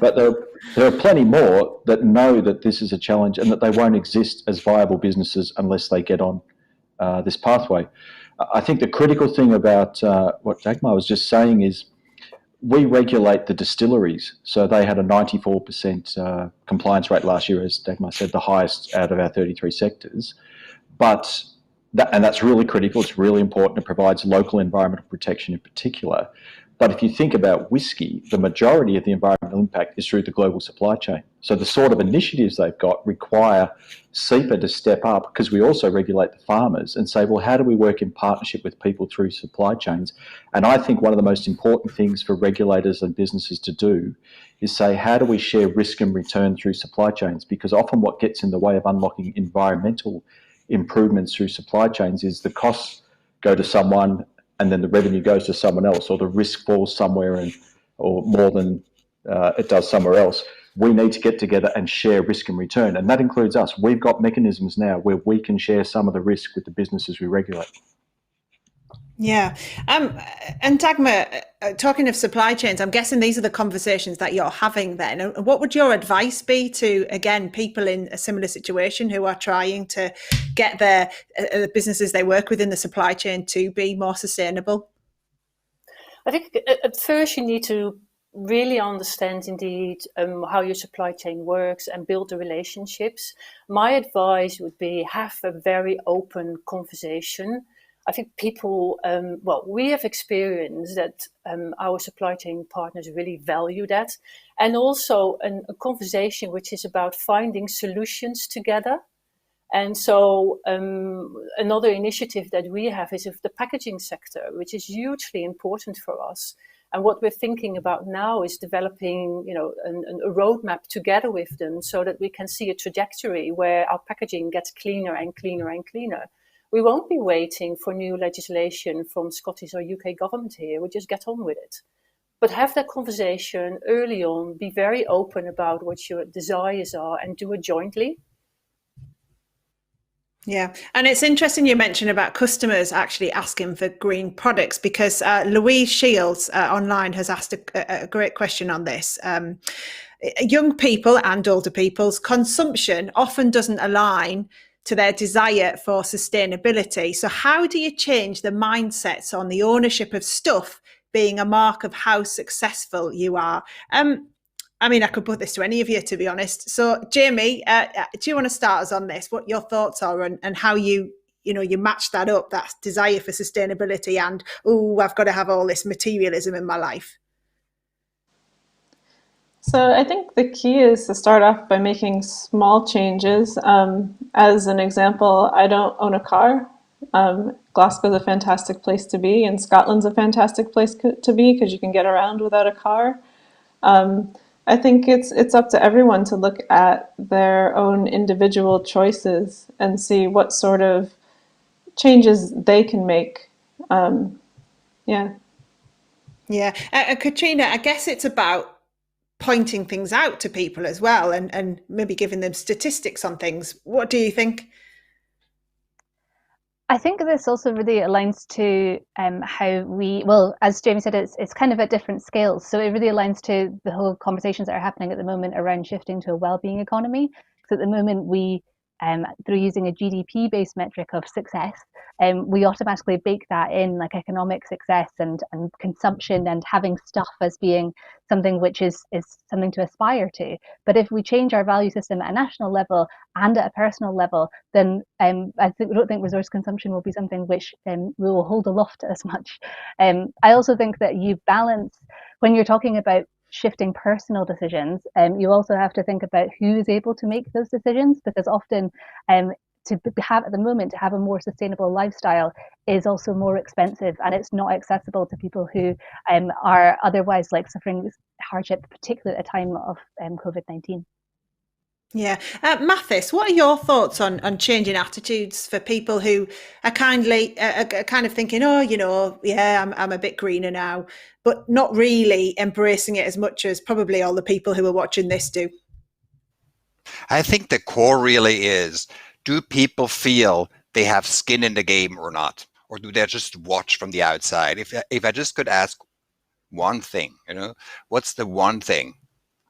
But there are plenty more that know that this is a challenge and that they won't exist as viable businesses unless they get on this pathway. I think the critical thing about what Dagmar was just saying is we regulate the distilleries. So they had a 94% compliance rate last year, as Dagmar said, the highest out of our 33 sectors. But and that's really critical. It's really important. It provides local environmental protection in particular. But if you think about whiskey, the majority of the environmental impact is through the global supply chain. So the sort of initiatives they've got require SEPA to step up, because we also regulate the farmers and say, well, how do we work in partnership with people through supply chains? And I think one of the most important things for regulators and businesses to do is say, how do we share risk and return through supply chains? Because often what gets in the way of unlocking environmental improvements through supply chains is the costs go to someone and then the revenue goes to someone else, or the risk falls somewhere or more than it does somewhere else. We need to get together and share risk and return. And that includes us. We've got mechanisms now where we can share some of the risk with the businesses we regulate. Yeah. And Dagmar, talking of supply chains, I'm guessing these are the conversations that you're having then. And what would your advice be to, again, people in a similar situation who are trying to get their businesses they work with in the supply chain to be more sustainable? I think at first you need to really understand indeed how your supply chain works and build the relationships. My advice would be have a very open conversation. I think people, we have experienced that our supply chain partners really value that. And also a conversation which is about finding solutions together. And so another initiative that we have is of the packaging sector, which is hugely important for us. And what we're thinking about now is developing, a roadmap together with them so that we can see a trajectory where our packaging gets cleaner and cleaner and cleaner. We won't be waiting for new legislation from Scottish or UK government here. We just get on with it. But have that conversation early on, be very open about what your desires are and do it jointly. Yeah, and it's interesting you mentioned about customers actually asking for green products, because Louise Shields online has asked a great question on this. Young people and older people's consumption often doesn't align to their desire for sustainability. So how do you change the mindsets on the ownership of stuff being a mark of how successful you are? I mean, I could put this to any of you, to be honest. So, Jamie, do you want to start us on this? What your thoughts are and how you match that up, that desire for sustainability and, I've got to have all this materialism in my life? So I think the key is to start off by making small changes. As an example, I don't own a car. Glasgow's a fantastic place to be, and Scotland's a fantastic place to be because you can get around without a car. I think it's up to everyone to look at their own individual choices and see what sort of changes they can make. Yeah. Katrina, I guess it's about pointing things out to people as well and maybe giving them statistics on things. What do you think? I think this also really aligns to how as Jamie said, it's kind of at different scales. So it really aligns to the whole conversations that are happening at the moment around shifting to a well-being economy. So at the moment, we, through using a GDP-based metric of success, we automatically bake that in, like economic success and consumption and having stuff as being something which is something to aspire to. But if we change our value system at a national level and at a personal level, then I don't think resource consumption will be something which we will hold aloft as much. I also think that you balance, when you're talking about shifting personal decisions, you also have to think about who is able to make those decisions, because often to have a more sustainable lifestyle is also more expensive, and it's not accessible to people who are otherwise suffering hardship, particularly at a time of COVID-19. Yeah. Mathis, what are your thoughts on changing attitudes for people who are kind of thinking, oh, yeah, I'm a bit greener now, but not really embracing it as much as probably all the people who are watching this do? I think the core really is, do people feel they have skin in the game or not? Or do they just watch from the outside? If I just could ask one thing, what's the one thing?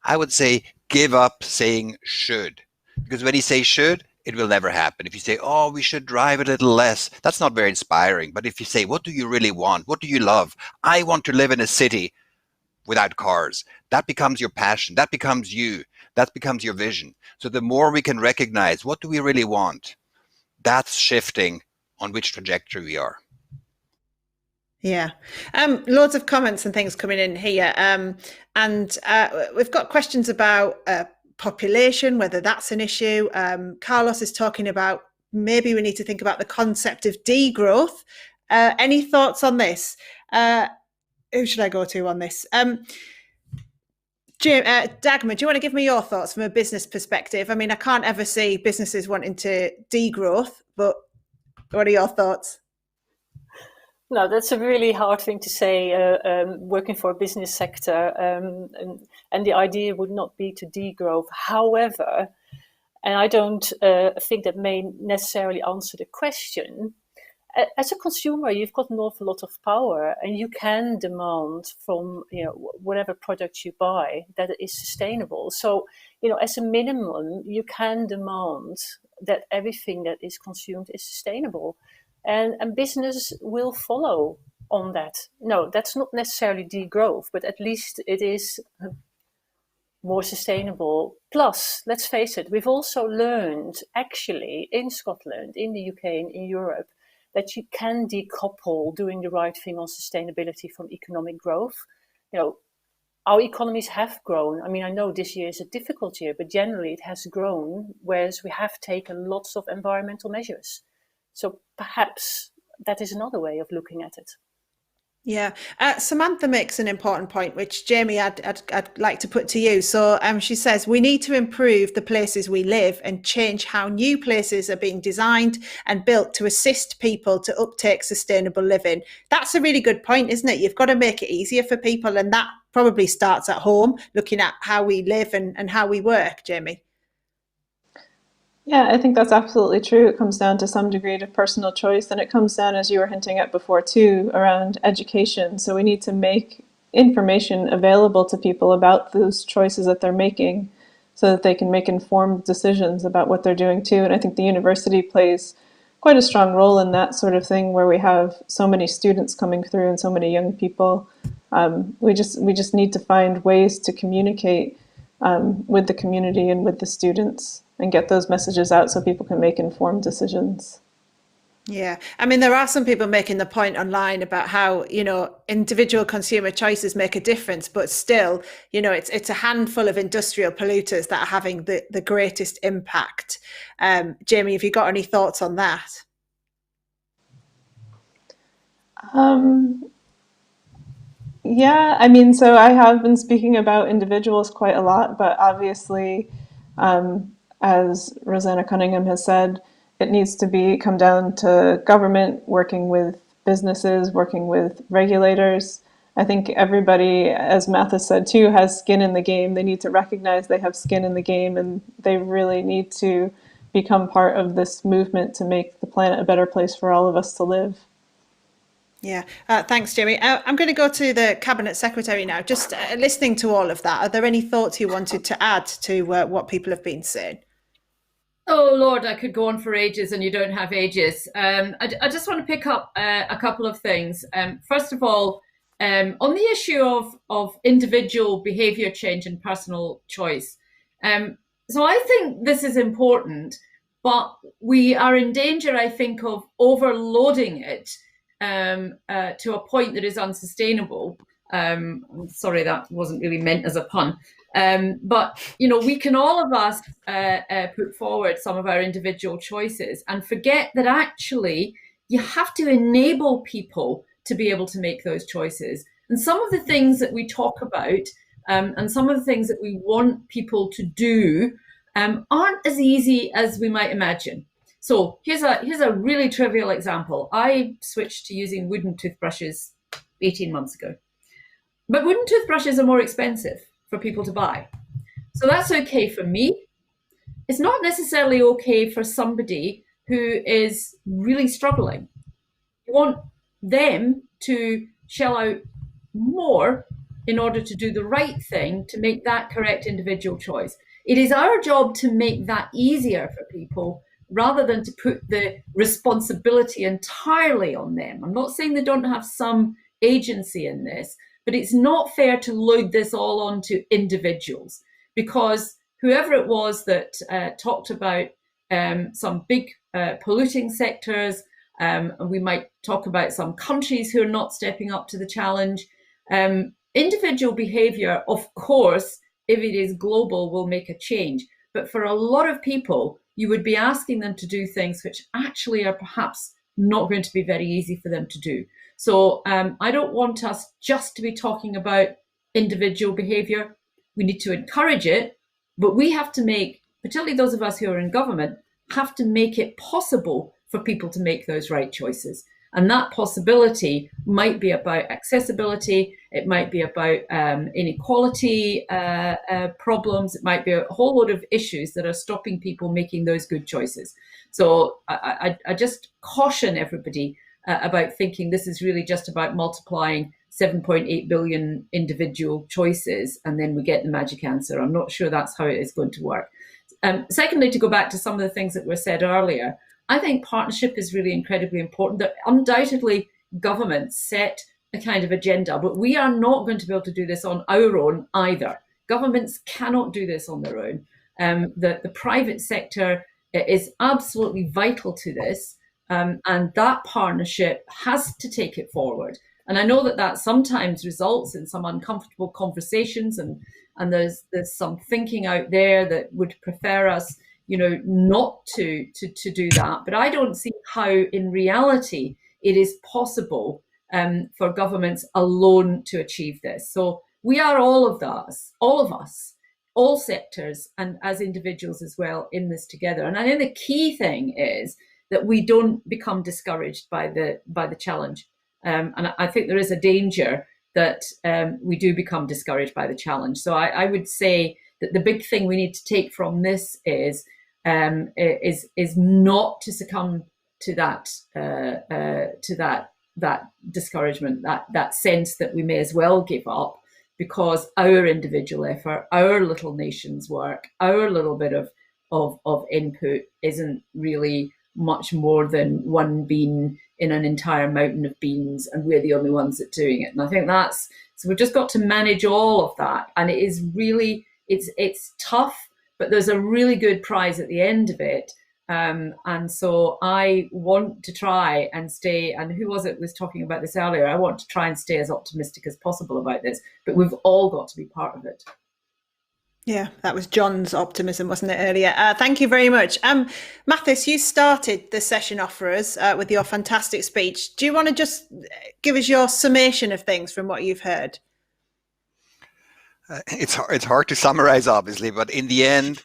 I would say give up saying should. Because when you say should, it will never happen. If you say, oh, we should drive a little less, that's not very inspiring. But if you say, what do you really want? What do you love? I want to live in a city without cars. That becomes your passion. That becomes you. That becomes your vision. So the more we can recognize what do we really want, that's shifting on which trajectory we are. Yeah. Loads of comments and things coming in here. And we've got questions about population, whether that's an issue. Carlos is talking about maybe we need to think about the concept of degrowth. Any thoughts on this? Who should I go to on this? Dagmar, do you want to give me your thoughts from a business perspective? I mean, I can't ever see businesses wanting to degrowth, but what are your thoughts? No, that's a really hard thing to say, working for a business sector. And the idea would not be to degrowth. However, and I don't think that may necessarily answer the question, as a consumer, you've got an awful lot of power, and you can demand from whatever product you buy that it is sustainable. So, as a minimum, you can demand that everything that is consumed is sustainable. And business will follow on that. No, that's not necessarily degrowth, but at least it is more sustainable. Plus, let's face it, we've also learned actually in Scotland, in the UK, and in Europe, that you can decouple doing the right thing on sustainability from economic growth. Our economies have grown. I mean, I know this year is a difficult year, but generally it has grown, whereas we have taken lots of environmental measures. So perhaps that is another way of looking at it. Yeah. Samantha makes an important point, which Jamie, I'd like to put to you. So she says, we need to improve the places we live and change how new places are being designed and built to assist people to uptake sustainable living. That's a really good point, isn't it? You've got to make it easier for people. And that probably starts at home, looking at how we live and how we work, Jamie. Yeah, I think that's absolutely true. It comes down to some degree to personal choice, and it comes down, as you were hinting at before too, around education. So we need to make information available to people about those choices that they're making so that they can make informed decisions about what they're doing too. And I think the university plays quite a strong role in that sort of thing, where we have so many students coming through and so many young people. We just need to find ways to communicate with the community and with the students and get those messages out so people can make informed decisions. Yeah. I mean, there are some people making the point online about how, individual consumer choices make a difference, but still, it's a handful of industrial polluters that are having the greatest impact. Jamie, have you got any thoughts on that? Yeah, I mean, so I have been speaking about individuals quite a lot, but obviously, as Rosanna Cunningham has said, it needs to come down to government, working with businesses, working with regulators. I think everybody, as Mathis said too, has skin in the game. They need to recognize they have skin in the game, and they really need to become part of this movement to make the planet a better place for all of us to live. Yeah, thanks, Jamie. I'm going to go to the Cabinet Secretary now. Just listening to all of that, are there any thoughts you wanted to add to what people have been saying? Oh, Lord, I could go on for ages, and you don't have ages. I just want to pick up a couple of things. First of all, on the issue of individual behaviour change and personal choice. So I think this is important, but we are in danger, I think, of overloading it to a point that is unsustainable. Sorry, that wasn't really meant as a pun. But, we can all of us put forward some of our individual choices and forget that actually you have to enable people to be able to make those choices. And some of the things that we talk about and some of the things that we want people to do aren't as easy as we might imagine. So here's a really trivial example. I switched to using wooden toothbrushes 18 months ago. But wooden toothbrushes are more expensive for people to buy. So that's okay for me. It's not necessarily okay for somebody who is really struggling. You want them to shell out more in order to do the right thing, to make that correct individual choice. It is our job to make that easier for people rather than to put the responsibility entirely on them. I'm not saying they don't have some agency in this, but it's not fair to load this all onto individuals, because whoever it was that talked about some big polluting sectors, and we might talk about some countries who are not stepping up to the challenge. Individual behaviour, of course, if it is global, will make a change. But for a lot of people, you would be asking them to do things which actually are perhaps not going to be very easy for them to do. So I don't want us just to be talking about individual behaviour. We need to encourage it, but we have to make, particularly those of us who are in government, have to make it possible for people to make those right choices. And that possibility might be about accessibility, it might be about inequality problems, it might be a whole lot of issues that are stopping people making those good choices. So I just caution everybody about thinking this is really just about multiplying 7.8 billion individual choices and then we get the magic answer. I'm not sure that's how it is going to work. Secondly, to go back to some of the things that were said earlier, I think partnership is really incredibly important. That undoubtedly governments set a kind of agenda, but we are not going to be able to do this on our own either. Governments cannot do this on their own. The private sector is absolutely vital to this, and that partnership has to take it forward. And I know that sometimes results in some uncomfortable conversations, and there's some thinking out there that would prefer us, not to do that. But I don't see how in reality it is possible for governments alone to achieve this. So we are all of us, all sectors, and as individuals as well in this together. And I think the key thing is that we don't become discouraged by the challenge. And I think there is a danger that we do become discouraged by the challenge. So I would say that the big thing we need to take from this is not to succumb to that discouragement, that sense that we may as well give up, because our individual effort, our little nation's work, our little bit of input isn't really much more than one bean in an entire mountain of beans, and we're the only ones that are doing it. And I think so we've just got to manage all of that. And it is really, it's tough, but there's a really good prize at the end of it. And so I want to try and stay, and who was talking about this earlier? I want to try and stay as optimistic as possible about this, but we've all got to be part of it. Yeah, that was John's optimism, wasn't it, earlier? Thank you very much. Mathis, you started the session off for us with your fantastic speech. Do you want to just give us your summation of things from what you've heard? It's hard to summarize, obviously, but in the end,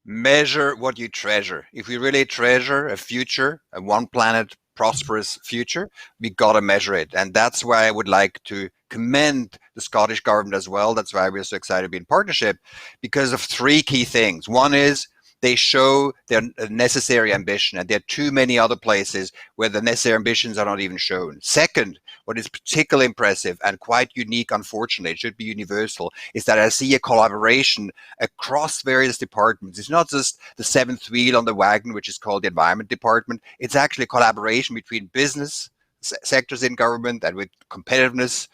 measure what you treasure. If we really treasure a future, a one planet prosperous future, we got to measure it. And that's why I would like to commend the Scottish government as well. That's why we're so excited to be in partnership, because of three key things. One is they show their necessary ambition, and there are too many other places where the necessary ambitions are not even shown. Second, what is particularly impressive and quite unique, unfortunately, it should be universal, is that I see a collaboration across various departments. It's not just the seventh wheel on the wagon, which is called the Environment Department. It's actually a collaboration between business sectors in government and with competitiveness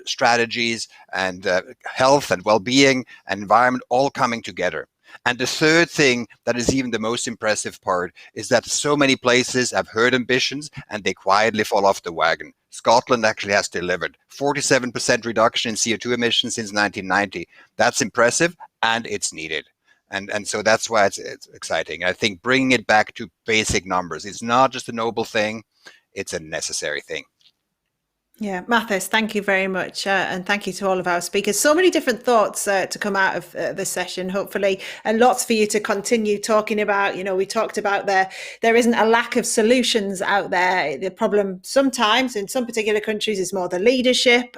strategies and health and well-being and environment all coming together. And the third thing that is even the most impressive part is that so many places have heard ambitions and they quietly fall off the wagon. Scotland actually has delivered 47% reduction in CO2 emissions since 1990. That's impressive, and it's needed. And so that's why it's exciting. I think bringing it back to basic numbers, it's not just a noble thing, it's a necessary thing. Yeah, Mathis, thank you very much. And thank you to all of our speakers. So many different thoughts to come out of this session, hopefully, and lots for you to continue talking about. You know, we talked about there isn't a lack of solutions out there. The problem sometimes in some particular countries is more the leadership.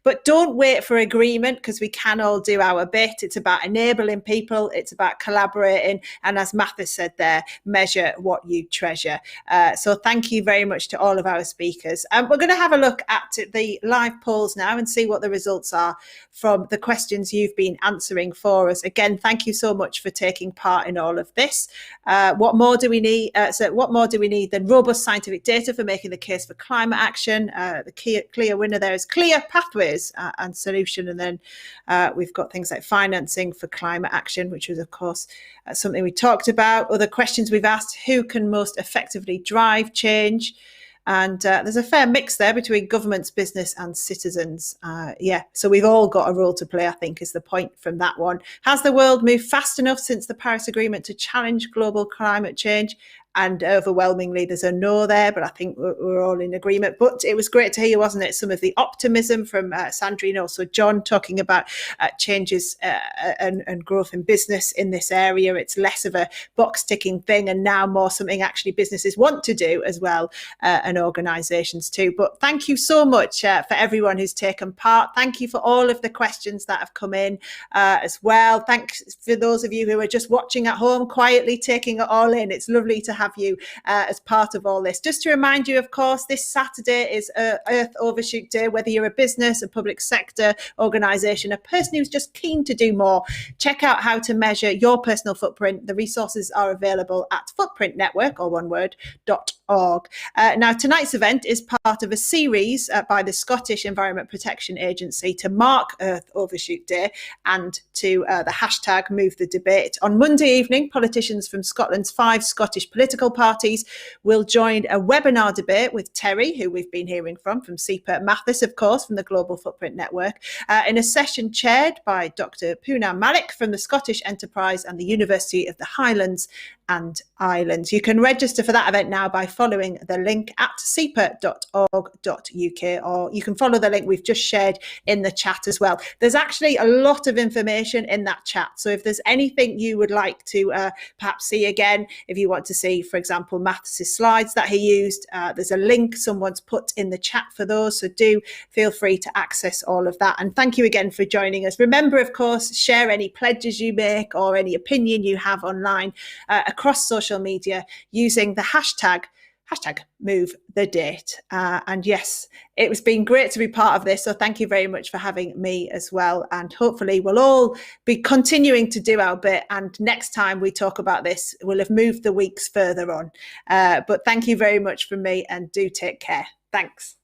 But don't wait for agreement, because we can all do our bit. It's about enabling people. It's about collaborating. And as Mathis said there, measure what you treasure. So thank you very much to all of our speakers. We're going to have a look at the live polls now and see what the results are from the questions you've been answering for us. Again, thank you so much for taking part in all of this. What more do we need? What more do we need than robust scientific data for making the case for climate action? The clear winner there is clear pathways and solution. And then we've got things like financing for climate action, which was, of course, something we talked about. Other questions we've asked: who can most effectively drive change? And there's a fair mix there between governments, business and citizens. So we've all got a role to play, I think, is the point from that one. Has the world moved fast enough since the Paris Agreement to challenge global climate change? And overwhelmingly, there's a no there, but I think we're all in agreement. But it was great to hear, wasn't it, some of the optimism from Sandrine, also John, talking about changes and growth in business in this area. It's less of a box-ticking thing and now more something actually businesses want to do as well, and organisations too. But thank you so much for everyone who's taken part. Thank you for all of the questions that have come in as well. Thanks for those of you who are just watching at home, quietly taking it all in. It's lovely to have you as part of all this. Just to remind you, of course, this Saturday is Earth Overshoot Day. Whether you're a business, a public sector organisation, a person who's just keen to do more, check out how to measure your personal footprint. The resources are available at Footprint Network, or one word, .org. Now, tonight's event is part of a series by the Scottish Environment Protection Agency to mark Earth Overshoot Day and to the hashtag Move the Debate. On Monday evening, politicians from Scotland's 5 Scottish political parties will join a webinar debate with Terry, who we've been hearing from SEPA, Mathis, of course, from the Global Footprint Network, in a session chaired by Dr. Poonam Malik from the Scottish Enterprise and the University of the Highlands and Islands. You can register for that event now by following the link at sepa.org.uk, or you can follow the link we've just shared in the chat as well. There's actually a lot of information in that chat, so if there's anything you would like to perhaps see again, if you want to see, for example, Mathis' slides that he used, there's a link someone's put in the chat for those, so do feel free to access all of that. And thank you again for joining us. Remember, of course, share any pledges you make or any opinion you have online across social media using the hashtag Move the Date. And yes, it has been great to be part of this. So thank you very much for having me as well. And hopefully we'll all be continuing to do our bit. And next time we talk about this, we'll have moved the weeks further on. But thank you very much from me, and do take care. Thanks.